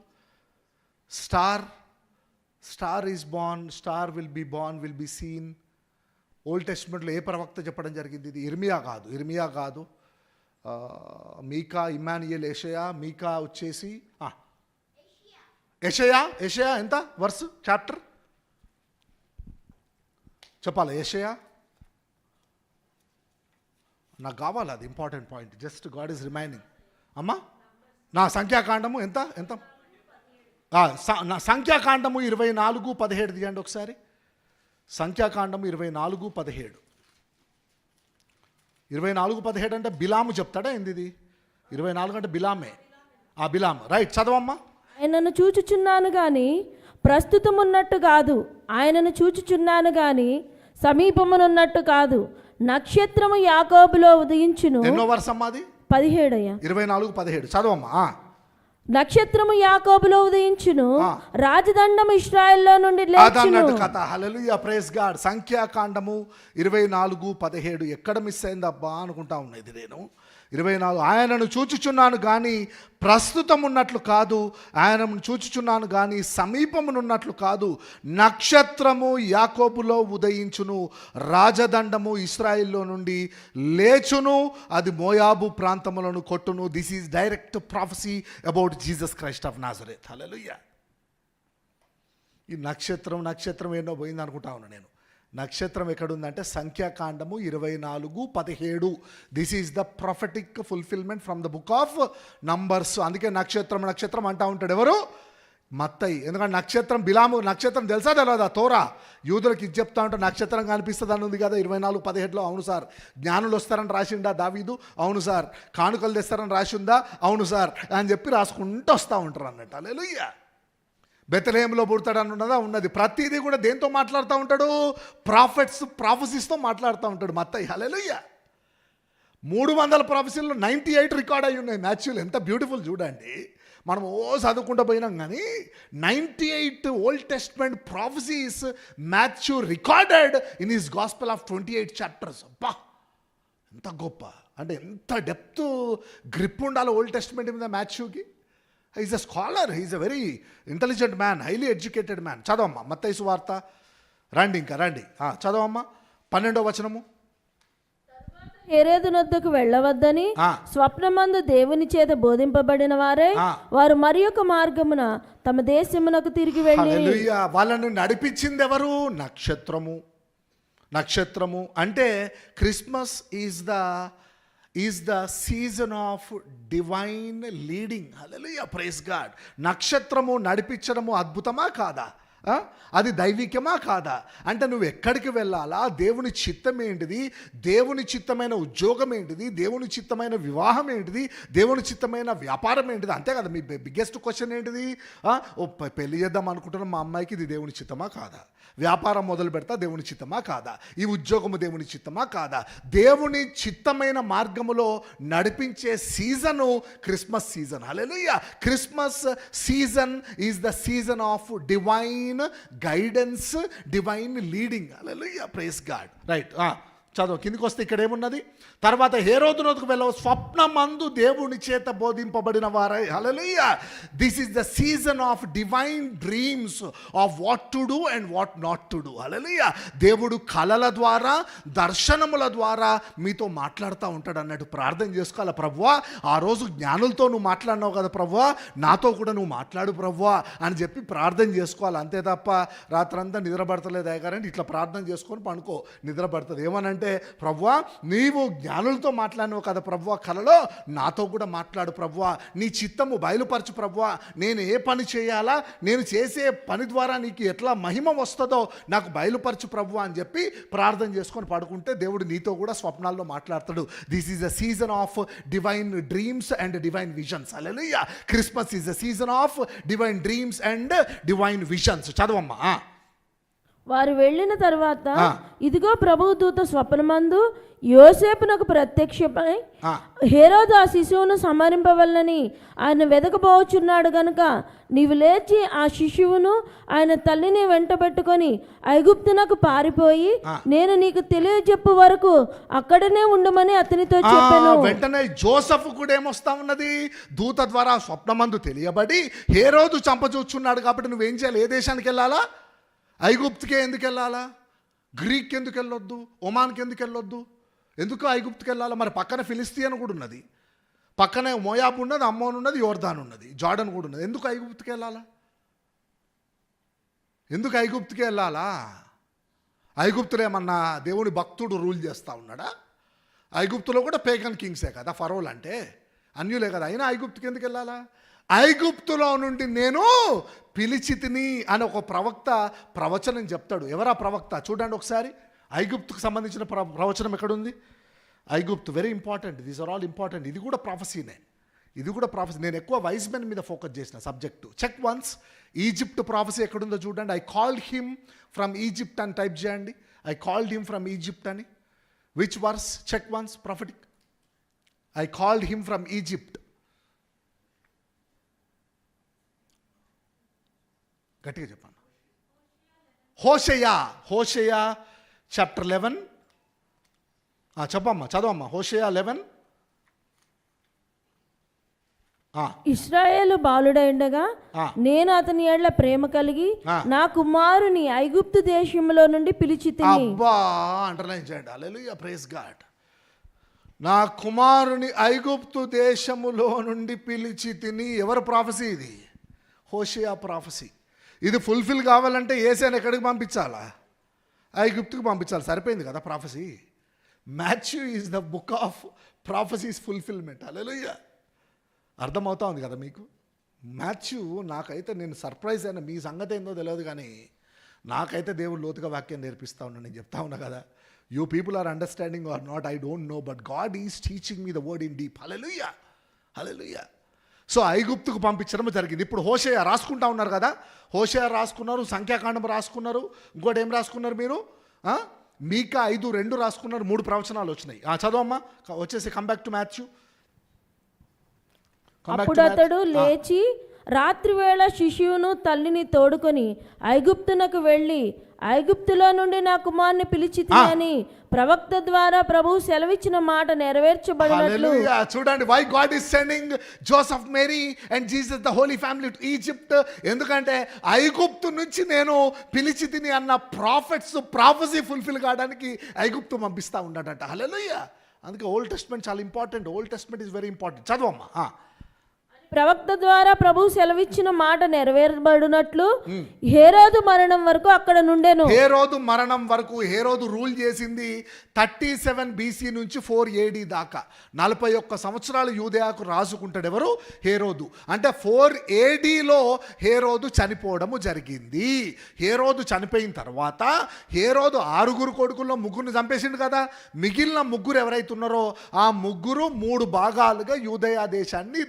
Star is born, star will be born, will be seen. Old టెస్ట్మెంట్లో ఏ ప్రవక్త చెప్పడం జరిగింది? ఇది ఇర్మియా కాదు, మీకా, ఇమ్మానుయేల్, యెషయా. మీకా వచ్చేసి యెషయా ఎంత వర్స్, చాప్టర్ చెప్పాలి? యెషయా నాకు కావాలి, అది important point. Just God is reminding. అమ్మా నా సంఖ్యాకాండము ఎంత సంఖ్యాకాండము 24:17 తీయండి ఒకసారి. సంఖ్యాకాండము 24:17. 24:17 అంటే బిలాము చెప్తాడా ఏంది? ఇది 24 అంటే బిలామే. బిలాము, రైట్. చదవమ్మా. ఆయనను చూచుచున్నాను గాని ప్రస్తుతం ఉన్నట్టు కాదు, ఆయనను చూచుచున్నాను గాని సమీపమునున్నట్టు కాదు. నక్షత్రము యాకోబులో ఉదయించును. ఎన్నో వర్షం మాది? 17 అయ్యా. 24:17 చదవమ్మా. నక్షత్రము యాకోబులో ఉదయించును, రాజదండము ఇశ్రాయేల్లో నుండి లేచును. కథ. హల్లెలూయా, ప్రైజ్ గాడ్. సంఖ్యాకాండము 24:17 ఎక్కడ మిస్ అయిందబ్బా అనుకుంటా ఉన్నది నేను. 24 ఆయనను చూచుచున్నాను కానీ ప్రస్తుతం ఉన్నట్లు కాదు, ఆయనను చూచుచున్నాను కానీ సమీపమునున్నట్లు కాదు. నక్షత్రము యాకోబులో ఉదయించును, రాజదండము ఇశ్రాయేల్లో నుండి లేచును, అది మోయాబు ప్రాంతములను కొట్టును. This is direct prophecy about Jesus Christ of Nazareth. Hallelujah. ఈ నక్షత్రం ఏంటో పోయింది అనుకుంటా ఉన్నా నేను. నక్షత్రం ఎక్కడుందంటే సంఖ్యాకాండము 24:17. This is the prophetic fulfilment from the book of numbers. అందుకే నక్షత్రం అంటా ఉంటాడు ఎవరు? మత్తయి. ఎందుకంటే నక్షత్రం బిలాము నక్షత్రం తెలుసా తెలియదా? తోరా యూదులకు ఇది చెప్తా ఉంటే నక్షత్రం కనిపిస్తుంది అని ఉంది కదా 24:17. అవును సార్. జ్ఞానులు వస్తారని రాసిందా దావీదు? అవును సార్. కానుకలు తెస్తారని రాసిందా? అవును సార్ అని చెప్పి రాసుకుంటూ వస్తూ ఉంటారు అన్నట్టు. హల్లెలూయా. బెత్లెహేములో పుడతాడని ఉన్నదా? ఉన్నది. ప్రతిదీ కూడా దేంతో మాట్లాడుతూ ఉంటాడు? ప్రాఫెసీస్తో మాట్లాడుతూ ఉంటాడు మత్తయి. హల్లెలూయా. 300 ప్రాఫెసీల్లో 98 రికార్డ్ అయి ఉన్నాయి. మ్యాథ్యూలు ఎంత బ్యూటిఫుల్ చూడండి. మనం చదువుకుంటూ పోయినాం కానీ 98 Old Testament prophecies Matthew recorded in his gospel of 28 chapters. అబ్బా ఎంత గొప్ప, అంటే ఎంత డెప్త్ గ్రిప్ ఉండాలి ఓల్డ్ టెస్ట్మెంట్ మీద మాథ్యూకి. Is a scholar, is a very intelligent man, highly educated man. చదవమ్మా మత్తయి సువార్త. రండి చదవమ్మా 12వ వచనము. హేరోదు నొద్దకు వెళ్ళవద్దని స్వప్నమందు దేవుని చేత బోధింపబడిన వారే వారు మరి యొక్క మార్గమున తమ దేశమునకు తిరిగి వెళ్ళి. హల్లెలూయా. వాళ్ళను నడిపించింది ఎవరు? నక్షత్రము అంటే Christmas is the season of divine leading. Hallelujah, praise God. నక్షత్రము నడిపించడము అద్భుతమా కాదా? అది దైవికమా కాదా? అంటే నువ్వు ఎక్కడికి వెళ్ళాలా, దేవుని చిత్తం ఏంటిది, దేవుని చిత్తమైన ఉద్యోగం ఏంటిది, దేవుని చిత్తమైన వివాహం ఏంటిది, దేవుని చిత్తమైన వ్యాపారం ఏంటిది, అంతే కదా. మీ బిగ్గెస్ట్ క్వశ్చన్ ఏంటిది? పెళ్లి చేద్దాం అనుకుంటున్నాం, మా అమ్మాయికి ఇది దేవుని చిత్తమా కాదా? వ్యాపారం మొదలు పెడతా దేవుని చిత్తమా కాదా? ఈ ఉద్యోగము దేవుని చిత్తమా కాదా? దేవుని చిత్తమైన మార్గములో నడిపించే season Christmas season. Hallelujah. Christmas season is the season of divine guidance, divine leading. Hallelujah, praise God. Right, చదువు కిందికి వస్తే ఇక్కడ ఏమున్నది? తర్వాత హేరోదు నొద్దకు వెళ్ళవ స్వప్నమందు దేవుని చేత బోధింపబడిన వారై. Hallelujah. This is the season of divine dreams of what to do and what not to do. Hallelujah. దేవుడు కలల ద్వారా, దర్శనముల ద్వారా మీతో మాట్లాడుతూ ఉంటాడు అన్నట్టు. ప్రార్థన చేసుకోవాలి. ప్రభువా, ఆ రోజు జ్ఞానులతో నువ్వు మాట్లాడినావు కదా ప్రభువా, నాతో కూడా నువ్వు మాట్లాడు ప్రభువా అని చెప్పి ప్రార్థన చేసుకోవాలి. అంతే తప్ప రాత్రంతా నిద్రపడతలేదు అయ్యగారంటే ఇట్లా ప్రార్థన చేసుకొని పనుకో, నిద్రపడుతుంది. ఏమనంటే ప్రభువా, నీవు జ్ఞానులతో మాట్లాడినావు కదా ప్రభువా కలలో, నాతో కూడా మాట్లాడు ప్రభువా, నీ చిత్తము బయలుపరచు ప్రభువా, నేను ఏ పని చేయాలా, నేను చేసే పని ద్వారా నీకు ఎట్లా మహిమ వస్తుందో నాకు బయలుపరచు ప్రభువా అని చెప్పి ప్రార్థన చేసుకొని పడుకుంటే దేవుడు నీతో కూడా స్వప్నాల్లో మాట్లాడతాడు. This is a season of divine dreams and divine visions. Hallelujah. Christmas is a season of divine dreams and divine visions. చదవమ్మా. వారు వెళ్ళిన తర్వాత ఇదిగో ప్రభువు దూత స్వప్నమందు యోసేపునకు ప్రత్యక్షమై హేరోదు ఆ శిశువును సంహరింపవలనని ఆయన వెదకబోచున్నాడు గనుక నీవు లేచి ఆ శిశువును ఆయన తల్లిని వెంటబెట్టుకొని ఐగుప్తునకు పారిపోయి నేను నీకు తెలియజెప్పు వరకు అక్కడనే ఉండమని అతనితో చెప్పాను. వెంటనే జోసెఫ్ కూడా ఏమొస్తా ఉన్నది? దూత ద్వారా స్వప్నమందు తెలియబడి హేరోదు చంపచూచున్నాడు కాబట్టి నువ్వేం చేయాలి? ఏ దేశానికి వెళ్ళాలా? ఐగుప్తుకే ఎందుకు వెళ్ళాలా? గ్రీక్ ఎందుకు వెళ్ళొద్దు? ఒమాన్కి ఎందుకు వెళ్ళొద్దు? ఎందుకు ఐగుప్తుకి వెళ్ళాలా? మరి పక్కన ఫిలిస్తీన్ కూడా ఉన్నది, పక్కనే మోయాబు ఉన్నది, అమ్మోన్ ఉన్నది, యోర్దాన్ ఉన్నది, జార్డన్ కూడా ఉన్నది. ఎందుకు ఐగుప్తుకి వెళ్ళాలా? ఎందుకు ఐగుప్తుకి వెళ్ళాలా? ఐగుప్తులో ఏమన్నా దేవుని భక్తుడు రూల్ చేస్తూ ఉన్నాడా? ఐగుప్తులో కూడా పేగన్ కింగ్సే కదా ఫరోలు అంటే, అన్యులే కదా. అయినా ఐగుప్తుకి ఎందుకు వెళ్ళాలా? ఐగుప్తులో నుండి నేను పిలిచితిని అని ఒక ప్రవక్త ప్రవచనం చెప్తాడు. ఎవరా ప్రవక్త? చూడండి ఒకసారి. ఐగుప్తుకు సంబంధించిన ప్రవచనం ఎక్కడుంది? ఐగుప్తు very important. These are all important. ఇది కూడా ప్రాఫెసీనే. ఇది కూడా ప్రాఫెసీ. నేను ఎక్కువ వైస్ మెన్ మీద ఫోకస్ చేసిన subject. Check once Egypt prophecy ఎక్కడుందో చూడండి. I called him from Egypt అని టైప్ చేయండి. I called him from Egypt అని. Which verse? Check once prophetic. I called him from Egypt. గట్టిగా చెప్పండి. హోషేయా చాప్టర్ 11. చెప్పమ్మా, చదవమ్మా. హోషేయా 11. ఇశ్రాయేలు బాలుడైండగా నేను అతని ఎడల ప్రేమ కలిగి నా కుమారుని ఐగుప్తు దేశంలో నుండి పిలిచితిని. అబ్బా, అండర్లైన్ చేయండి. హల్లెలూయా, ప్రైజ్ గాడ్. నా కుమారుని ఐగుప్తు దేశములో నుండి పిలిచి తిని. ఎవరు ప్రాఫెసీ ఇది? హోషేయా ప్రాఫెసీ. ఇది ఫుల్ఫిల్ కావాలంటే యేసేని ఎక్కడికి పంపించాలా? ఐగుప్తుకి పంపించాలి. సరిపోయింది కదా prophecy. Matthew is the book of prophecies fulfilment. Hallelujah. అర్థమవుతా ఉంది కదా మీకు? మాథ్యూ నాకైతే, నేను సర్ప్రైజ్ అయినా. మీ సంగతి ఏందో తెలియదు కానీ నాకైతే దేవుడు లోతుగా వాక్యం నేర్పిస్తూ ఉన్నాను. నేను చెప్తా ఉన్నా కదా, you people are understanding or not I don't know, but God is teaching me the word in deep. Hallelujah, hallelujah. So ఐగుప్తుకు పంపించడం జరిగింది. ఇప్పుడు హోషేయా రాసుకుంటా ఉన్నారు కదా. హోషేయా రాసుకున్నారు, సంఖ్యాకాండం రాసుకున్నారు, ఇంకోటి ఏం రాసుకున్నారు మీరు? మీకా 5:2 రాసుకున్నారు. 3 ప్రవచనాలు వచ్చినాయి. చదవమ్మా, వచ్చేసి కమ్ బ్యాక్ టు మాథ్యూ. అప్పుడు అతడు లేచి రాత్రి వేళ శిశువును తల్లిని తోడుకొని ఐగుప్తునకు వెళ్ళి ఐగుప్తులో నుండి నా కుమారుని పిలిచితిని అని ప్రవక్త ద్వారా ప్రభువు సెలవిచ్చిన మాట నెరవేర్చబడినట్లు. చూడండి, why God is sending Joseph, Mary and Jesus, the holy family to Egypt. ఎందుకంటే ఐగుప్తు నుంచి నేను పిలిచి తిని అన్న ప్రాఫెసీ ఫుల్ఫిల్ కావడానికి ఐగుప్తు పంపిస్తా ఉన్నాడట. హల్లెలూయా. అందుకే ఓల్డ్ టెస్ట్మెంట్ చాలా important. Old Testament is very important. చదవమ్మా. ప్రవక్త ద్వారా ప్రభువు సెలవిచ్చిన మాట నెరవేర్చబడినట్లు హేరోదు మరణం వరకు అక్కడ నుండెను. హేరోదు మరణం వరకు. హేరోదు రూల్ చేసింది 37 BC నుంచి 4 AD దాకా. 41 సంవత్సరాలు యూదయాకు రాసుకుంటాడు. ఎవరు? హేరోదు. అంటే 4 ADలో హేరోదు చనిపోవడము జరిగింది. హేరోదు చనిపోయిన తర్వాత హేరోదు 6 కొడుకుల్లో 3 చంపేసిండు కదా. మిగిలిన 3 ఎవరైతున్నారో ఆ 3 3 భాగాలుగా యూదయా దేశాన్ని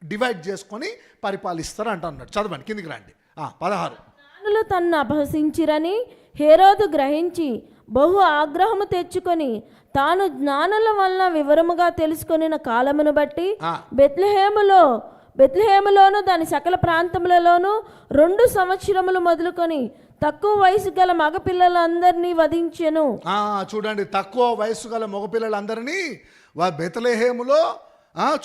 డివైడ్ చేసుకొని పరిపాలిస్తారు అంటున్నాడు. చదవండి, కిందికి రండి. 16. జ్ఞానులు తన్ను అపహసించిరని హేరోదు గ్రహించి బహు ఆగ్రహము తెచ్చుకొని తాను జ్ఞానుల వలన వివరముగా తెలుసుకొనిన కాలమును బట్టి బెత్లెహేములోను దాని సకల ప్రాంతములలోను 2 సంవత్సరములు మొదలుకొని తక్కువ వయసు గల మగపిల్లలందరినీ వధించెను. చూడండి, తక్కువ వయసు గల మగపిల్లలందరినీ బెత్లెహేములో,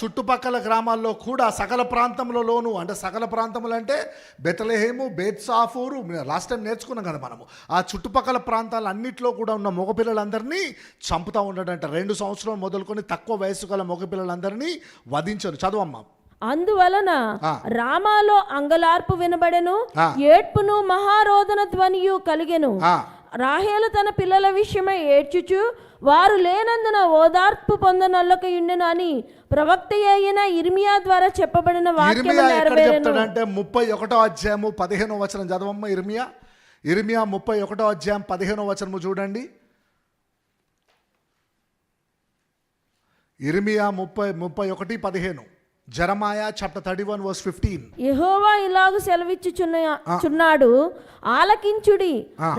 చుట్టుపక్కల గ్రామాల్లో కూడా సకల ప్రాంతంలోనూ, అంటే సకల ప్రాంతములు అంటే బెత్లెహేము, బేత్సాఫూరు, లాస్ట్ టైం నేర్చుకున్నాం కదా మనము. ఆ చుట్టుపక్కల ప్రాంతాలన్నింటిలో కూడా ఉన్న మగపిల్లలందరినీ చంపుతూ ఉన్నాడంట. 2 సంవత్సరాలు మొదలుకొని తక్కువ వయసు గల మగపిల్లలందరినీ వధించను. చదవమ్మా. అందువలన రామాలో అంగలార్పు వినబడెను, ఏడ్పును మహారోదన ధ్వనియు కలిగెను. రాహేలు తన పిల్లల విషయమై ఏడ్చుచు వారు లేనందున ఓదార్పు పొందనొల్లక యుండెను అని ప్రవక్త అయిన ఇర్మియా ద్వారా చెప్పబడిన వాక్యం నెరవేరెను. అంటే 31వ అధ్యాయము 15వ వచనం చదవమ్మ. ఇర్మియా 31వ అధ్యాయం 15వ వచనము చూడండి. ఇర్మియా 31:15. జెరమాయా చాప్టర్ 31 verse 15. యెహోవా ఇలాగు సెలవిచ్చుచున్నాడు, ఆలకించుడి,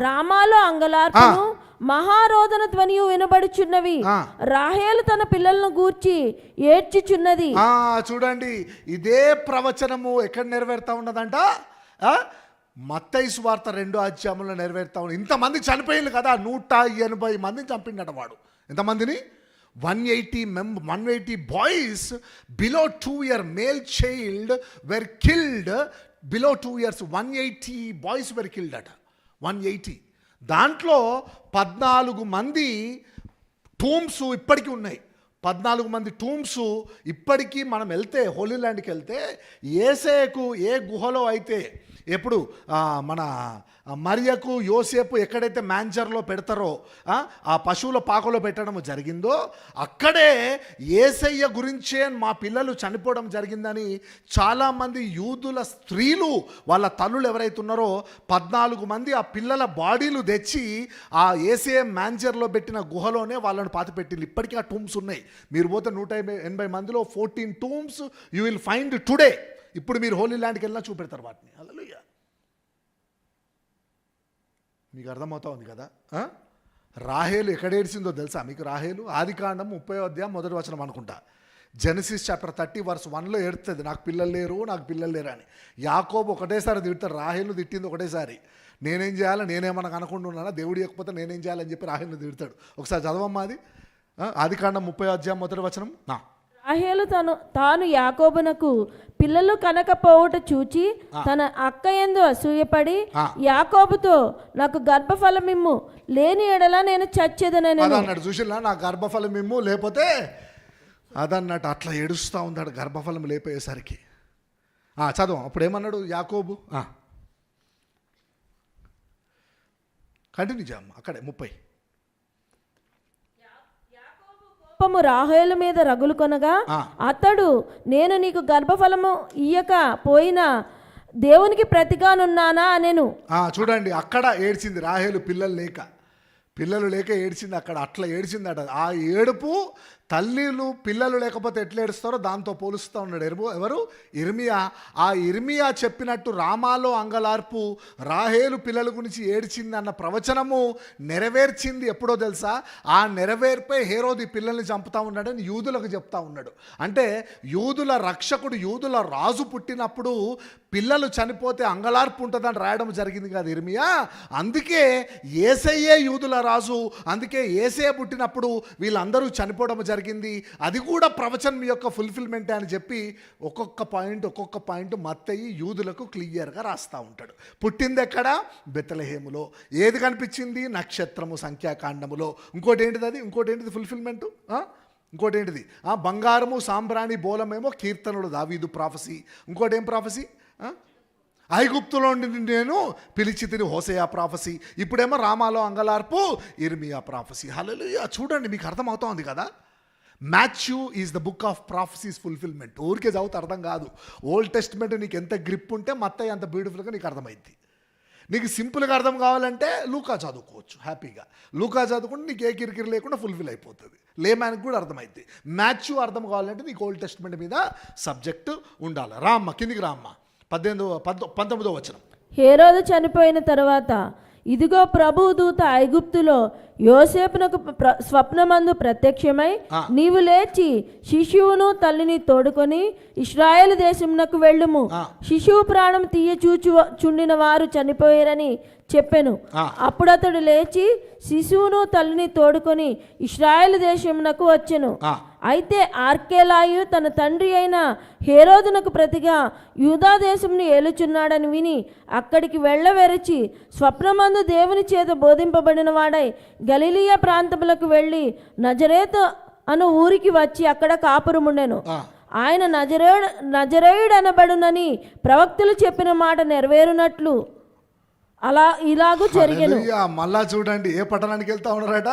రామాలో అంగలార్పును మహారోదన ధ్వనియు వినబడుచున్నవి, రాహేలు తన పిల్లలను గూర్చి ఏడ్చుచున్నది. చూడండి, ఇదే ప్రవచనము ఎక్కడ నెరవేరుతా ఉన్నదంట? మత్తయి సువార్త 2వ అధ్యాయంలో నెరవేరుతా ఉన్నది. ఇంతమంది చనిపోయింది కదా, 180 మందిని చంపిండట వాడు. ఎంతమందిని? 180 boys below 2 year male child were killed. Below 2 years 180 boys were killed at 180. దాంట్లో 14 మంది టూమ్స్ ఇప్పటికీ ఉన్నాయి. 14 మంది టూమ్స్ ఇప్పటికీ మనం వెళ్తే, హోలీ ల్యాండ్కి వెళ్తే, యేసేకు ఏ గుహలో అయితే ఎప్పుడు మన మరియకు యోసేపు ఎక్కడైతే మ్యాంచర్లో పెడతారో ఆ పశువుల పాకలో పెట్టడం జరిగిందో అక్కడే యేసయ్య గురించే మా పిల్లలు చనిపోవడం జరిగిందని చాలామంది యూదుల స్త్రీలు వాళ్ళ తల్లులు ఎవరైతే ఉన్నారో 14 మంది ఆ పిల్లల బాడీలు తెచ్చి ఆ యేసయ్య మ్యాంచర్లో పెట్టిన గుహలోనే వాళ్ళని పాతిపెట్టింది. ఇప్పటికీ ఆ టూమ్స్ ఉన్నాయి. మీరు పోతే 180 మందిలో 14 tombs you will find today. ఇప్పుడు మీరు హోలీ ల్యాండ్కి వెళ్ళినా చూపెడతారు వాటిని. హల్లెలూయా. మీకు అర్థమవుతా ఉంది కదా. రాహేలు ఎక్కడ ఏడ్చిందో తెలుసా మీకు? రాహేలు ఆదికాండం 30వ అధ్యాయం 1వ వచనం అనుకుంటా. జెనసిస్ చాప్టర్ 30 verse 1లో ఏడుతుంది, నాకు పిల్లలు లేరు అని. యాకోబు ఒకటేసారి తిడతాడు, రాహేలు తిట్టింది ఒకటేసారి. నేనేం చేయాలి, నేనేమన్నా అనుకుంటున్నానా, దేవుడు ఇవ్వకపోతే నేనేం చేయాలని చెప్పి రాహేలుని తిడతాడు. ఒకసారి చదవమ్మా అది. ఆదికాండం 30వ అధ్యాయం 1వ వచనం. రాహేలు తాను యాకోబునకు పిల్లలు కనకపోవుట చూచి తన అక్క యందు అసూయపడి యాకోబుతో నాకు గర్భఫలమిమ్ము, లేని ఎడల నేను చచ్చేదనని అన్నాడు. చూసినా, నా గర్భఫలమిమ్ము లేకపోతే అదన్నట్టు అట్లా ఏడుస్తూ ఉన్నాడు గర్భఫలం లేపోయేసరికి. చదవం. అప్పుడు ఏమన్నాడు యాకోబు? కంటిన్యూ చేయమ్మ అక్కడే 30. కోపము రాహేలు మీద రగులు కొనగా అతడు, నేను నీకు గర్భఫలము ఇయ్యక పోయినా దేవునికి ప్రతిగానున్నానా అనెను. చూడండి, అక్కడ ఏడ్చింది రాహేలు, పిల్లలు లేక ఏడ్చింది. అక్కడ అట్లా ఏడ్చిందట. ఆ ఏడుపు తల్లిలు పిల్లలు లేకపోతే ఎట్లా ఏడుస్తారో దాంతో పోలుస్తూ ఉన్నాడు. ఎవరు? ఇర్మియా. ఆ ఇర్మియా చెప్పినట్టు రామాలో అంగలార్పు రాహేలు పిల్లల గురించి ఏడ్చింది అన్న ప్రవచనము నెరవేర్చింది ఎప్పుడో తెలుసా? ఆ నెరవేర్పే హేరోది పిల్లల్ని చంపుతా ఉన్నాడని యూదులకు చెప్తా ఉన్నాడు. అంటే యూదుల రక్షకుడు, యూదుల రాజు పుట్టినప్పుడు పిల్లలు చనిపోతే అంగలార్పు ఉంటుందని రాయడం జరిగింది కదా ఇర్మియా. అందుకే యేసయ్యే యూదుల రాజు, అందుకే యేసయ్య పుట్టినప్పుడు వీళ్ళందరూ చనిపోవడం జరిగింది. అది కూడా ప్రవచనం యొక్క ఫుల్ఫిల్మెంట్ అని చెప్పి ఒక్కొక్క పాయింట్ మత్తయి యూదులకు క్లియర్గా రాస్తూ ఉంటాడు. పుట్టింది ఎక్కడ? బెత్లెహేములో. ఏది కనిపించింది? నక్షత్రము, సంఖ్యాకాండములో. ఇంకోటి ఏంటిది ఫుల్ఫిల్మెంటు? ఇంకోటి ఏంటిది? బంగారము సాంబ్రాణి బోలమేమో కీర్తనలు, దావీదు ప్రాఫెసీ. ఇంకోటి ఏం ప్రాఫెసీ? ఐగుప్తులో నేను పిలిచి తిని హోసేయా ప్రాఫెసీ. ఇప్పుడేమో రామాలో అంగలార్పు ఇర్మియా ప్రాఫెసీ. హల్లెలూయా. చూడండి, మీకు అర్థమవుతోంది కదా. Matthew is the book of prophecies fulfilment. ఊరికే చదివితే అర్థం కాదు. ఓల్డ్ టెస్ట్మెంట్ నీకు ఎంత గ్రిప్ ఉంటే మత్తయి అంత బ్యూటిఫుల్గా నీకు అర్థమైంది. నీకు సింపుల్గా అర్థం కావాలంటే లూకా చదువుకోవచ్చు హ్యాపీగా. లూకా చదువుకుంటే నీకు ఏ కిరికిరి లేకుండా ఫుల్ఫిల్ అయిపోతుంది. లేమ్యాన్కి కూడా అర్థమైంది. మాథ్యూ అర్థం కావాలంటే నీకు ఓల్డ్ టెస్ట్మెంట్ మీద సబ్జెక్టు ఉండాలి. రామ్మ కిందికి రామ్మ. 19వ వచనం. హేరోదు చనిపోయిన తర్వాత ఇదిగో ప్రభువు దూత ఐగుప్తులో యోసేపునకు స్వప్నమందు ప్రత్యక్షమై, నీవు లేచి శిశువును తల్లిని తోడుకొని ఇశ్రాయేలు దేశమునకు వెళ్ళుము, శిశువు ప్రాణం చుండిన వారు చనిపోయారని చెప్పెను. అప్పుడు అతడు లేచి శిశువును తల్లిని తోడుకొని ఇశ్రాయేలు దేశమునకు వచ్చెను. అయితే ఆర్కేలాయు తన తండ్రి అయిన హేరోదునకు ప్రతిగా యూదా దేశమును ఏలుచున్నాడని విని అక్కడికి వెళ్ళవెరచి స్వప్నమందు దేవుని చేత బోధింపబడిన వాడై గలిలియా ప్రాంతములకు వెళ్ళి నజరేతు అను ఊరికి వచ్చి అక్కడ కాపురముండెను. ఆయన నజరేయుడు అనబడునని ప్రవక్తలు చెప్పిన మాట నెరవేరునట్లు ఇలాగూ జరిగెను. మళ్ళా చూడండి, ఏ పట్టణానికి వెళ్తా ఉన్నారట.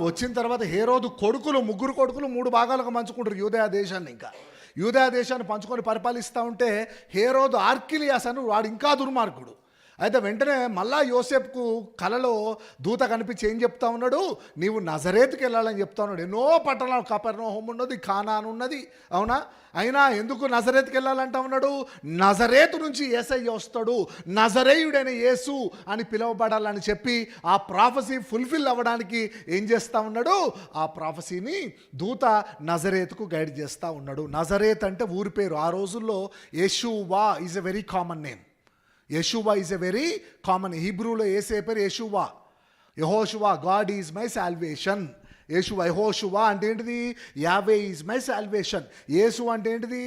వచ్చిన తర్వాత హేరోదు ముగ్గురు కొడుకులు 3 భాగాలకు పంచుకుంటారు యూదయ దేశాన్ని. ఇంకా యూదయ దేశాన్ని పంచుకొని పరిపాలిస్తూ ఉంటే హేరోదు ఆర్కిలియాస్ అని వాడు ఇంకా దుర్మార్గుడు. అయితే వెంటనే మళ్ళా యోసేపుకు కలలో దూత కనిపించి ఏం చెప్తా ఉన్నాడు? నీవు నజరేతుకి వెళ్ళాలని చెప్తా ఉన్నాడు. ఎన్నో పట్టణాలు, కపెర్నహూము ఉన్నది, కానాను ఉన్నది, అవునా? అయినా ఎందుకు నజరేతుకి వెళ్ళాలంటా ఉన్నాడు? నజరేతు నుంచి యేసయ్య వస్తాడు, నజరేయుడైన యేసు అని పిలువబడాలని చెప్పి ఆ ప్రాఫెసీ ఫుల్ఫిల్ అవ్వడానికి ఏం చేస్తూ ఉన్నాడు? ఆ ప్రాఫెసీని దూత నజరేతుకు గైడ్ చేస్తూ ఉన్నాడు. నజరేత్ అంటే ఊరి పేరు. ఆ రోజుల్లో Yeshua is a very common name. Yeshua is a very common. హీబ్రూలో యేసే పేరు Yeshua. Yehoshua, God is my salvation. Yehoshua అంటే ఏంటిది? యావే ఈజ్ మై సాల్వేషన్. యేసు అంటే ఏంటిది?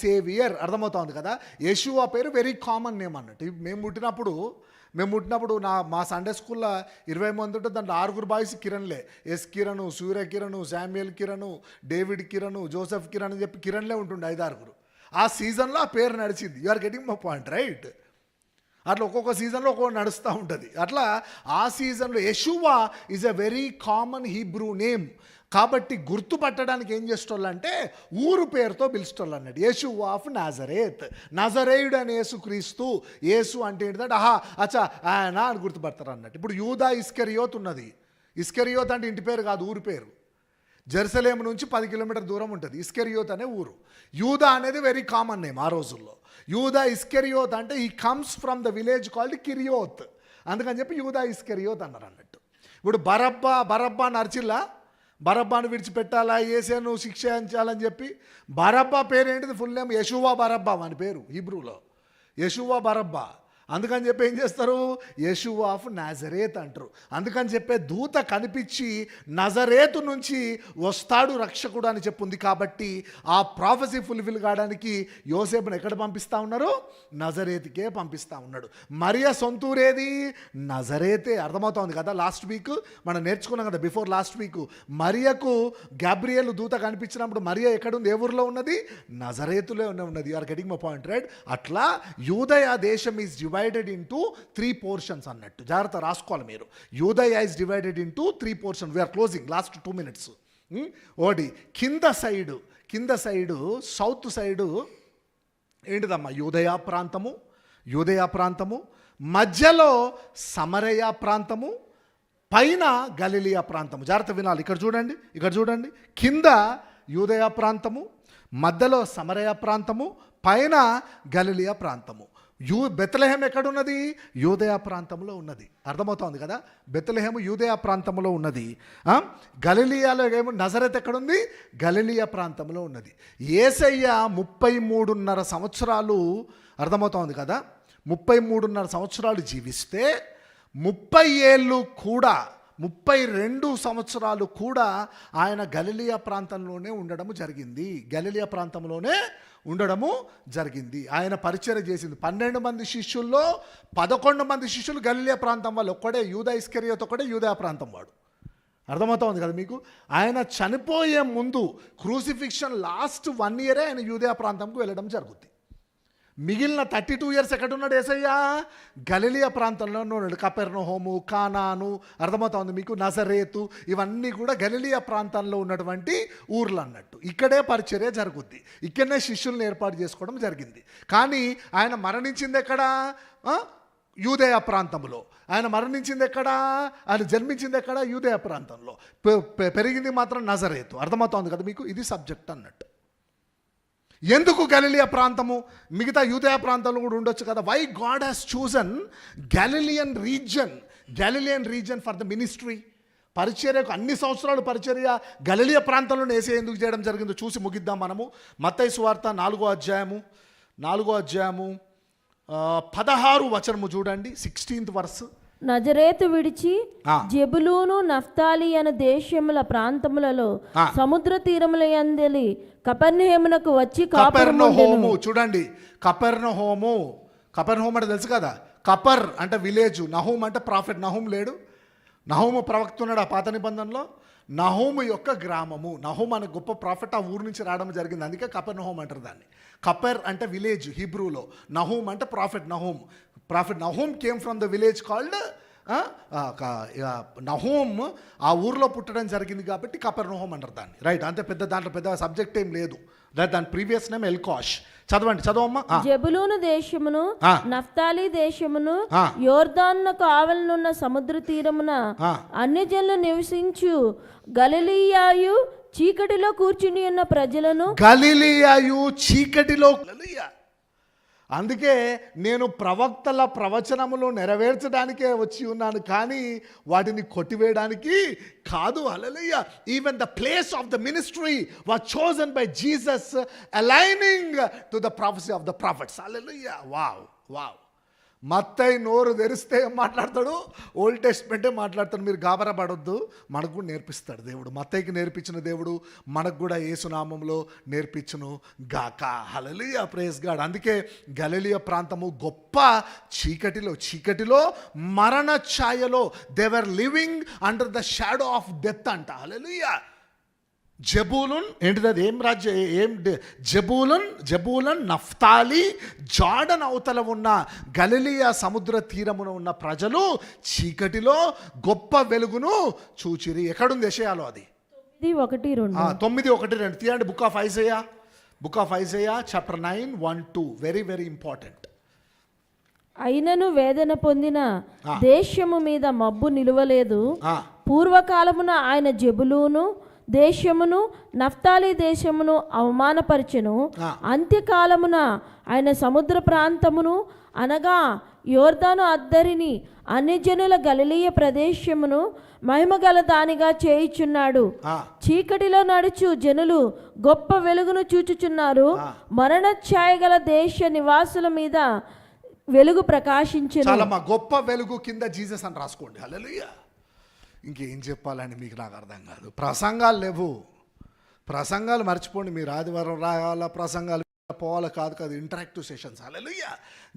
సేవియర్. అర్థమవుతుంది కదా. యెషూవా పేరు వెరీ కామన్ నేమ్ అన్నట్టు. మేము పుట్టినప్పుడు మా సండే స్కూల్లో 20 మంది ఉంటే దాంట్లో 6 బాయ్స్ కిరణ్లే. S Kiran, Surya Kiran, Samuel Kiran, David Kiran, Joseph Kiran అని చెప్పి కిరణ్లే ఉంటుండే 5-6. ఆ సీజన్లో ఆ పేరు నడిచింది. You are getting my point, right? అట్లా ఒక్కొక్క సీజన్లో ఒక్కొక్క నడుస్తూ ఉంటుంది. అట్లా ఆ సీజన్లో Yeshua is a very common Hebrew name. కాబట్టి గుర్తుపట్టడానికి ఏం చేసేటోళ్ళంటే ఊరు పేరుతో పిలిచేటోళ్ళు అన్నాడు. యెషూవా ఆఫ్ నాజరేత్, నజరేయుడు అని యేసుక్రీస్తు. యేసు అంటే ఏంటంటే అచ్చా ఆయన అని గుర్తుపడతారు అన్నట్టు. ఇప్పుడు యూదా ఇస్కరియోత్ ఉన్నది. ఇస్కరియోత్ అంటే ఇంటి పేరు కాదు, ఊరు పేరు. జెరూసలేం నుంచి 10 కిలోమీటర్ దూరం ఉంటుంది ఇస్కరియోత్ అనే ఊరు. యూదా అనేది వెరీ కామన్ నేమ్ ఆ రోజుల్లో. యూదా ఇస్కరియోత్ అంటే he comes from the village called Kerioth, అందుకని చెప్పి యూదా ఇస్కరియోత్ అన్నారు అన్నట్టు. ఇప్పుడు బరబ్బా నర్చిల్లా, బరబ్బాను విడిచిపెట్టాలా, యేసును శిక్షించాలని చెప్పి బరబ్బా పేరు ఏంటిది? ఫుల్ నేమ్ యెషూవా బరబ్బా అని పేరు హీబ్రూలో, యెషూవా బరబ్బా. అందుకని చెప్పి ఏం చేస్తారు? యెషూవా ఆఫ్ నాజరేత్ అంటారు. అందుకని చెప్పే దూత కనిపించి నజరేతు నుంచి వస్తాడు రక్షకుడు అని చెప్పుంది. కాబట్టి ఆ ప్రాఫెసీ ఫుల్ఫిల్ కావడానికి యోసేపును ఎక్కడ పంపిస్తూ ఉన్నారు? నజరేతుకే పంపిస్తూ ఉన్నాడు. మరియ సొంతూరేది? నజరేతే. అర్థమవుతోంది కదా? లాస్ట్ వీక్ మనం నేర్చుకున్నాం కదా, బిఫోర్ లాస్ట్ వీక్ మరియకు గాబ్రియేల్ దూత కనిపించినప్పుడు మరియ ఎక్కడుంది? ఏ ఊరిలో ఉన్నది? నజరేతులో ఉన్నది. You are getting my point, right? అట్లా యూదయ దేశం ఈజ్ డివైడెడ్ ఇంటూ 3 పోర్షన్స్ అన్నట్టు. జాగ్రత్త రాసుకోవాలి మీరు. యూదయ is divided into 3 portions. We are closing, last 2 minutes. ఒకటి కింద సైడు సౌత్ సైడు ఏంటిదమ్మా? యూదయ ప్రాంతము, మధ్యలో సమరయ ప్రాంతము, పైన గలిలియా ప్రాంతము. జాగ్రత్త వినాలి. ఇక్కడ చూడండి. కింద యూదయ ప్రాంతము, మధ్యలో సమరయ ప్రాంతము, పైన గలిలియా ప్రాంతము. బెత్లెహేం ఎక్కడున్నది? యూదయ ప్రాంతంలో ఉన్నది. అర్థమవుతోంది కదా? బెత్లెహేము యూదయ ప్రాంతంలో ఉన్నది. గలిలియాలో ఏమో నజరేత్ ఎక్కడుంది? గలిలియా ప్రాంతంలో ఉన్నది. యేసయ్య 33.5 సంవత్సరాలు, అర్థమవుతోంది కదా, 33.5 సంవత్సరాలు జీవిస్తే 32 సంవత్సరాలు కూడా ఆయన గలిలియా ప్రాంతంలోనే ఉండడము జరిగింది. ఆయన పరిచయం చేసింది. 12 మంది శిష్యుల్లో 11 మంది శిష్యులు గలిలియా ప్రాంతం వాళ్ళు. ఒక్కడే యూదా ఇస్కరియోత్, ఒక్కడే యూదా ప్రాంతం వాడు. అర్థమవుతోంది కదా మీకు? ఆయన చనిపోయే ముందు క్రూసిఫిక్షన్ లాస్ట్ 1 year ఆయన యూదా ప్రాంతంకు వెళ్ళడం జరుగుద్ది. మిగిలిన 32 years ఎక్కడున్నాడు యేసయ్య? గలిలియా ప్రాంతంలో ఉన్నాడు. కపెర్నహూము, కానాను, అర్థమవుతోంది మీకు, నజరేతు, ఇవన్నీ కూడా గలిలియా ప్రాంతంలో ఉన్నటువంటి ఊర్లు అన్నట్టు. ఇక్కడే పరిచర్య జరుగుద్ది. ఇక్కడనే శిష్యుల్ని ఏర్పాటు చేసుకోవడం జరిగింది. కానీ ఆయన మరణించింది ఎక్కడ? యూదయ ప్రాంతంలో. ఆయన మరణించింది ఎక్కడ? ఆయన జన్మించింది ఎక్కడ? యూదయ ప్రాంతంలో. పెరిగింది మాత్రం నజరేతు. అర్థమవుతోంది కదా మీకు? ఇది సబ్జెక్ట్ అన్నట్టు. ఎందుకు గలిలియా ప్రాంతము? మిగతా యూదయ ప్రాంతంలో కూడా ఉండొచ్చు కదా. Why God has chosen Galilean region for the ministry? పరిచర్యకు అన్ని సంవత్సరాలు పరిచర్య గలిలియా ప్రాంతంలో యేసయ్య ఎందుకు చేయడం జరిగిందో చూసి ముగిద్దాం మనము. మత్తయి సువార్త 4వ అధ్యాయము 16వ వచనము చూడండి, 16th verse. నజరేతు విడిచి జెబులూను నఫ్తాలి అనే దేశముల ప్రాంతములలో సముద్ర తీరముల యందలి కపెర్నహూమునకు వచ్చి కపెర్నహూము. చూడండి, కపెర్నహూము అంటే తెలుసు కదా. కపర్ అంటే విలేజ్, నహూమ్ అంటే ప్రాఫెట్. నహూమ్ లేడు? నహూము ప్రవక్త ఉన్నాడు ఆ పాత నిబంధనలో. నహూము యొక్క గ్రామము. నహూమ్ అనే గొప్ప ప్రాఫెట్ ఆ ఊరు నుంచి రావడం జరిగింది. అందుకే కపెర్నహూమ్ అంటారు దాన్ని. కపెర్ అంటే విలేజ్ హీబ్రూలో. నహూమ్ అంటే prophet Nahum. Prophet Nahum came from the village called Nahum. ఆ ఊర్లో పుట్టడం జరిగింది కాబట్టి కపెర్నహూమ్ అంటారు దాన్ని, రైట్? అంతే. దాంట్లో పెద్ద సబ్జెక్ట్ ఏం లేదు. దాని ప్రీవియస్ నేమ్ ఎల్కాష్. చదవమ్మా. జెబులూను దేశమును నఫ్తాలి దేశమును యోర్దానుకు ఆవలనున్న సముద్ర తీరమున అన్యజనులు నివసించు గలిలియాయు చీకటిలో కూర్చుని ఉన్న ప్రజలను. గలిలియాయు చీకటిలో. అందుకే నేను ప్రవక్తల ప్రవచనములు నెరవేర్చడానికే వచ్చి ఉన్నాను, కానీ వాటిని కొట్టివేయడానికి కాదు. Hallelujah. Even the place of the ministry was chosen by Jesus, aligning to the prophecy of the prophets. Hallelujah. Wow. మత్తయి నోరు తెరిస్తే ఏం మాట్లాడతాడు? ఓల్డ్ టెస్ట్మెంటే మాట్లాడతాడు. మీరు గాబరా పడొద్దు, మనకు కూడా నేర్పిస్తాడు దేవుడు. మత్తయికి నేర్పించిన దేవుడు మనకు కూడా యేసునామంలో నేర్పించును గాక. Hallelujah, praise God. అందుకే గలిలియా ప్రాంతము గొప్ప చీకటిలో మరణ ఛాయలో they were living under the shadow of death అంట. హల్లెలూయా. జబూలున్ ఏంటిది, అది ఏం రాజ్యం, జబూలన్ నఫ్తాలి జార్డన్ అవతల ఉన్న గలిలియా సముద్ర తీరమున ఉన్న ప్రజలు చీకటిలో గొప్ప వెలుగును చూచిరి. ఎక్కడుంది యెషయాలో? అది 9:1-2 తీయండి. Book of Isaiah chapter 9:1-2. Very very important. అయినను వేదన పొందిన దేశము మీద మబ్బు నిలువలేదు. పూర్వకాలమున ఆయన జెబులూను దేశమును నఫ్తాలి దేశమును అవమానపరచెను. అంత్యకాలమున ఆయన సముద్ర ప్రాంతమును అనగా యోర్దాను అద్దరిని అన్యజనుల గలిలీయ ప్రదేశమును మహిమగల దానిగా చేయుచున్నాడు. చీకటిలో నడుచు జనులు గొప్ప వెలుగును చూచుచున్నారు. మరణ ఛాయ గల దేశ నివాసుల మీద వెలుగు ప్రకాశించెను. చాలా గొప్ప వెలుగు కింద జీసస్ అని రాసుకోండి. హల్లెలూయా. ఇంకేం చెప్పాలని మీకు నాకు అర్థం కాదు. ప్రసంగాలు లేవు, ప్రసంగాలు మర్చిపోండి. మీరు ఆదివారం రాయాల ప్రసంగాలు పోవాలి కాదు, interactive sessions. Hallelujah.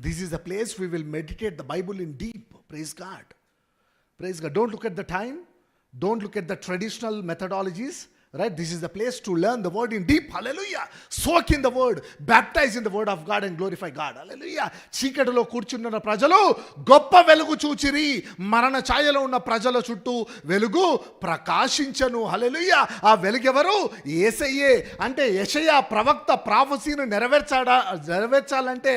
This is the place we will meditate the Bible in deep. Praise God. Don't look at the time, don't look at the traditional methodologies. Right, this is the place to learn the word in deep. Hallelujah. Soak in the word, baptize in the word of God and glorify God. Hallelujah. చీకటిలో కూర్చున్న ప్రజలు గొప్ప వెలుగు చూచిరి. మరణ ఛాయలో ఉన్న ప్రజల చుట్టూ వెలుగు ప్రకాశించను. హల్లెలూయా. ఆ వెలుగు ఎవరు? యేసయ్యే. అంటే యెషయా ప్రవక్త ప్రాఫెసీని నెరవేర్చాలంటే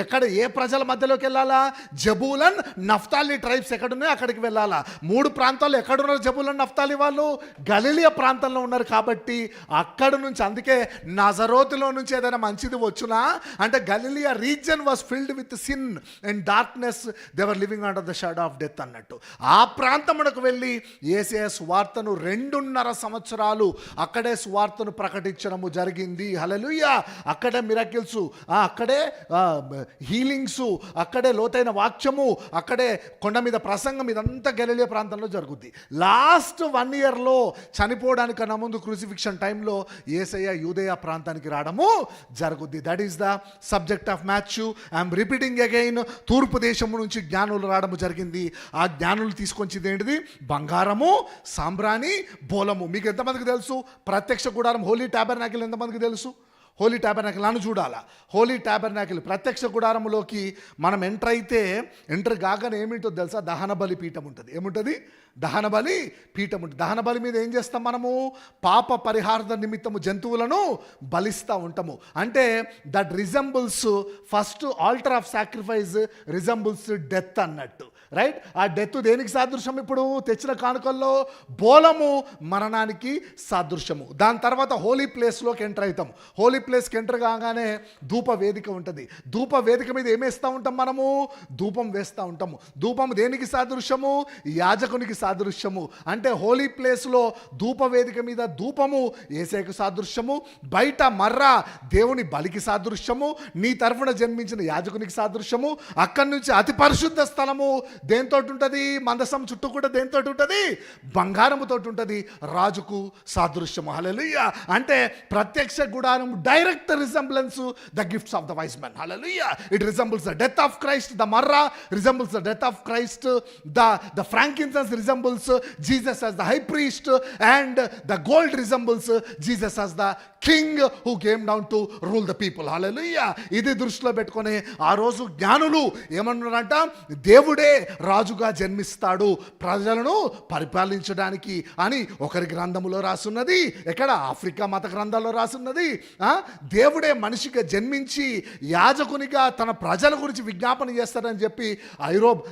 ఎక్కడ, ఏ ప్రజల మధ్యలోకి వెళ్ళాలా? జబూలన్ నఫ్తాలి ట్రైబ్స్ ఎక్కడున్నాయో అక్కడికి వెళ్ళాలా. 3 ప్రాంతాలు ఎక్కడున్నారు జబూలన్ నఫ్తాలి వాళ్ళు? గలిలియా ప్రాంతంలో ఉన్నారు కాబట్టి అక్కడ నుంచి. అందుకే నజరోతులో నుంచి ఏదైనా మంచిది వచ్చునా అంటే Galilee region was filled with sin and darkness, they were living under the shadow of death అన్నట్టు. ఆ ప్రాంతమునకు వెళ్ళి యేసయ్య సువార్తను 2.5 సంవత్సరాలు అక్కడే సువార్తను ప్రకటించడము జరిగింది. హల్లెలూయా. అక్కడే మిరకిల్స్, అక్కడే హీలింగ్స్, అక్కడే లోతైన వాక్యము, అక్కడే కొండ మీద ప్రసంగం, ఇదంతా గలిలియా ప్రాంతంలో జరుగుద్ది. లాస్ట్ 1 yearలో చనిపోవడానికన్నా ముందు క్రూసిఫిక్షన్ టైంలో యేసయ్య యూదయ ప్రాంతానికి రావడము జరుగుద్ది. That is the subject of Matthew. I'm repeating again. తూర్పు దేశము నుంచి జ్ఞానులు రావడము జరిగింది. ఆ జ్ఞానులు తీసుకొచ్చింది ఏంటిది? బంగారము, సాంబ్రాణి, బోలము. మీకు ఎంతమందికి తెలుసు ప్రత్యక్ష గుడారం, హోలీ టాబర్నాకిల్ ఎంతమందికి తెలుసు? హోలీ టాబర్నాకిల్ అని చూడాలా. హోలీ టాబర్నాకిల్ ప్రత్యక్ష గుడారములోకి మనం ఎంటర్ కాగానే ఏమిటో తెలుసా? దహన బలి పీఠం ఉంటుంది. ఏముంటుంది? దహన బలి పీఠం ఉంటుంది. దహన బలి మీద ఏం చేస్తాం మనము? పాప పరిహార నిమిత్తము జంతువులను బలిస్తూ ఉంటాము. అంటే that resembles, first altar of sacrifice resembles death అన్నట్టు. రైట్. ఆ డెత్ దేనికి సాదృశ్యం? ఇప్పుడు తెచ్చిన కానుకల్లో బోలము మరణానికి సాదృశ్యము. దాని తర్వాత హోలీ ప్లేస్లోకి ఎంటర్ అవుతాం. హోలీ ప్లేస్కి ఎంటర్ కాగానే ధూప వేదిక ఉంటుంది. ధూప వేదిక మీద ఏమేస్తూ ఉంటాం మనము? ధూపం వేస్తూ ఉంటాము. ధూపం దేనికి సాదృశ్యము? యాజకునికి సాదృశ్యము. అంటే హోలీ ప్లేస్లో ధూప వేదిక మీద ధూపము యేసయ్యకు సాదృశ్యము, బయట మర్ర దేవుని బలికి సాదృశ్యము, నీ తరఫున జన్మించిన యాజకునికి సాదృశ్యము. అక్కడి నుంచి అతి పరిశుద్ధ స్థలము దేంతో ఉంటుంది? మందసం చుట్టూ కూడా దేంతో ఉంటుంది? బంగారముతో ఉంటుంది. రాజుకు సాదృశ్యము. హల్లెలూయా. అంటే ప్రత్యక్ష గుడారం direct resemblance the gifts of the wise men. Hallelujah. It resembles the death of Christ. The myrrh resembles the death of Christ. The frankincense resembles Jesus as the high priest, and the gold resembles Jesus as the king who came down to rule the people. Hallelujah. ఇది దృష్టిలో పెట్టుకొని ఆ రోజు జ్ఞానులు ఏమన్నారంట? దేవుడే రాజుగా జన్మిస్తాడు ప్రజలను పరిపాలించడానికి అని ఒకరి గ్రంథములో రాసున్నది. ఎక్కడ? ఆఫ్రికా మత గ్రంథాల్లో రాసున్నది. దేవుడే మనిషిగా జన్మించి యాజకునిగా తన ప్రజల గురించి విజ్ఞాపన చేస్తాడని చెప్పి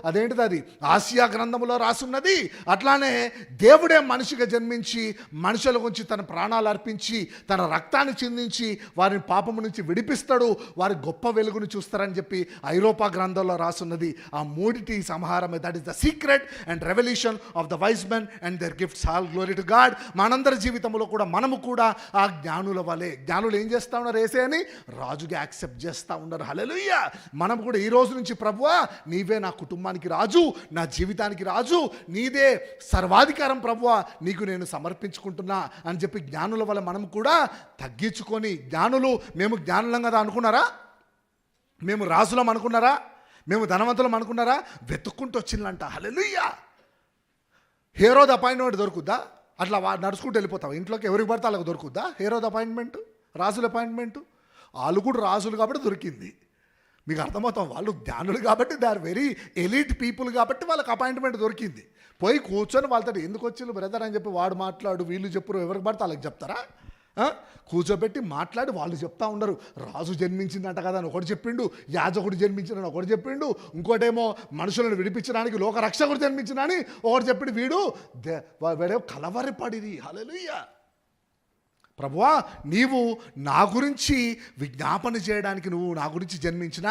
అదేంటిది, అది ఆసియా గ్రంథములో రాసున్నది. అట్లానే దేవుడే మనిషిగా జన్మించి మనుషుల గురించి తన ప్రాణాలు అర్పించి తన రక్తాన్ని చిందించి వారిని పాపము నుంచి విడిపిస్తాడు, వారి గొప్ప వెలుగును చూస్తారని చెప్పి ఐరోపా గ్రంథంలో రాసున్నది. ఆ మూడిటి సంహారమే. That is the secret and revolution of the wise men and their gifts. All glory to God. మనందరి జీవితంలో కూడా మనము కూడా ఆ జ్ఞానుల వలె, జ్ఞానులు ఏం చేస్తా ఉన్నారు? యేసయ్యని రాజుగా యాక్సెప్ట్ చేస్తూ ఉన్నారు. హల్లెలూయా. మనం కూడా ఈ రోజు నుంచి ప్రభువా నీవే నా కుటుంబానికి రాజు, నా జీవితానికి రాజు, నీదే సర్వాధికారం ప్రభువా, నీకు నేను సమర్పించుకుంటున్నా అని చెప్పి జ్ఞానుల వల్ల మనం కూడా తగ్గించుకొని, జ్ఞానులు మేము జ్ఞానులం కదా అనుకున్నారా? మేము రాజులం అనుకున్నారా? మేము ధనవంతులం అనుకున్నారా? వెతుక్కుంటూ వచ్చిందంట. హల్లెలూయా. హేరోదు అపాయింట్మెంట్ దొరుకుద్దా? అట్లా నడుచుకుంటూ వెళ్ళిపోతావు. ఇంట్లోకి ఎవరికి పడితే వాళ్ళకి దొరుకుద్దా హేరోద్ అపాయింట్మెంట్, రాజుల అపాయింట్మెంట్? వాళ్ళు కూడా రాజులు కాబట్టి దొరికింది. మీకు అర్థమవుతాం, వాళ్ళు జ్ఞానులు కాబట్టి, they are very elite people కాబట్టి వాళ్ళకి అపాయింట్మెంట్ దొరికింది. పోయి కూర్చొని వాళ్ళతో ఎందుకు వచ్చిండు బ్రదర్ అని చెప్పి వాడు మాట్లాడు, వీళ్ళు చెప్పురు, ఎవరికి పడితే వాళ్ళకి చెప్తారా? కూర్చోబెట్టి మాట్లాడి వాళ్ళు చెప్తా ఉండరు. రాజు జన్మించిందంట కదా అని ఒకటి చెప్పిండు, యాజకుడు జన్మించినని ఒకటి చెప్పిండు, ఇంకోటేమో మనుషులను విడిపించడానికి లోకరక్షకుడు జన్మించినని ఒకటి చెప్పిండు. వీడేమో కలవరపడిరి. హల్లెలూయా. ప్రభువా, నీవు నా గురించి విజ్ఞాపన చేయడానికి నువ్వు నా గురించి జన్మించిన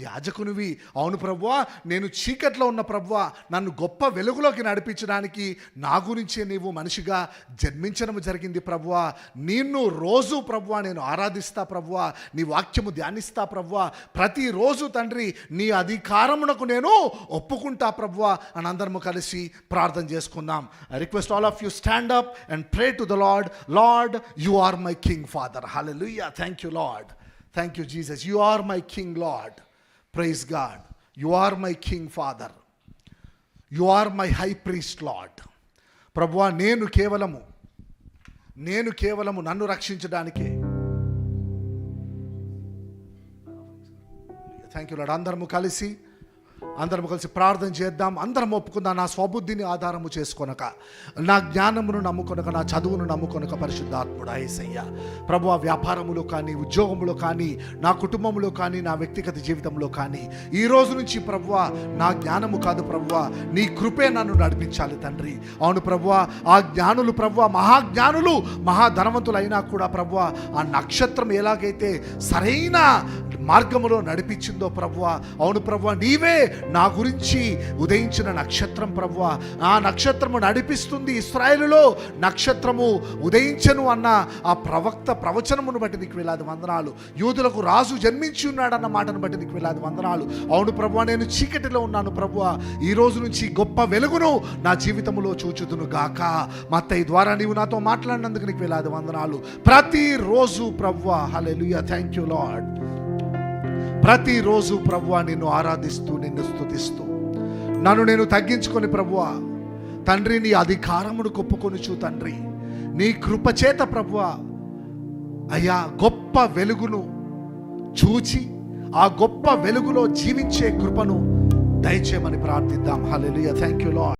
యాజకునివి. అవును ప్రభువా, నేను చీకట్లో ఉన్న ప్రభువా, నన్ను గొప్ప వెలుగులోకి నడిపించడానికి నా గురించే నీవు మనిషిగా జన్మించడం జరిగింది ప్రభువా. నిన్ను రోజు ప్రభువా నేను ఆరాధిస్తా ప్రభువా, నీ వాక్యము ధ్యానిస్తా ప్రభువా. ప్రతిరోజు తండ్రి నీ అధికారమునకు నేను ఒప్పుకుంటా ప్రభువా అని అందరము కలిసి ప్రార్థన చేసుకుందాం. I request all of you stand up and pray to the lord. Lord, you are my king, Father. Hallelujah. Thank you, Lord. Thank you, Jesus. You are my king, Lord. Praise God. You are my king, Father. You are my high priest, Lord. ప్రభువా, నేను కేవలము నన్ను రక్షించడానికే. Thank you lord. అందరము కలిసి ప్రార్థన చేద్దాం. అందరం ఒప్పుకుందాం. నా స్వబుద్ధిని ఆధారము చేసుకొనక, నా జ్ఞానమును నమ్ముకొనక, నా చదువును నమ్ముకొనక పరిశుద్ధాత్ముడా యేసయ్య ప్రభువా, వ్యాపారములో కానీ, ఉద్యోగంలో కానీ, నా కుటుంబంలో కానీ, నా వ్యక్తిగత జీవితంలో కానీ, ఈ రోజు నుంచి ప్రభువా నా జ్ఞానము కాదు ప్రభువా, నీ కృపే నన్ను నడిపించాలి తండ్రి. అవును ప్రభువా, ఆ జ్ఞానులు ప్రభువా, మహాజ్ఞానులు, మహాధనవంతులు అయినా కూడా ప్రభువా, ఆ నక్షత్రం ఎలాగైతే సరైన మార్గములో నడిపించిందో ప్రభువా, అవును ప్రభువా, నీవే నా గురించి ఉదయించిన నక్షత్రం ప్రభువా. ఆ నక్షత్రము నడిపిస్తుంది. ఇశ్రాయేలులో నక్షత్రము ఉదయించను అన్న ఆ ప్రవచనమును బట్టి నీకు వేలాది వందనాలు. యూదులకు రాజు జన్మించి ఉన్నాడన్న మాటను బట్టి నీకు వేలాది వందనాలు. అవును ప్రభువా, నేను చీకటిలో ఉన్నాను ప్రభువా, ఈ రోజు నుంచి గొప్ప వెలుగును నా జీవితంలో చూచుదును గాక. మత్తయి ద్వారా నీవు నాతో మాట్లాడినందుకు నీకు వేలాది వందనాలు. ప్రతిరోజు ప్రభువా, హల్లెలూయా, థ్యాంక్ యూ లార్డ్. ప్రతిరోజు ప్రభువా నిన్ను ఆరాధిస్తూ, నిన్ను స్తుతిస్తూ, నన్ను నేను తగ్గించుకొని ప్రభువా తండ్రి నీ అధికారమును కొప్పుకొనుచు తండ్రి, నీ కృపచేత ప్రభువా అయ్యా గొప్ప వెలుగును చూచి ఆ గొప్ప వెలుగులో జీవించే కృపను దయచేయమని ప్రార్థిద్దాం. హల్లెలూయా. Thank you lord.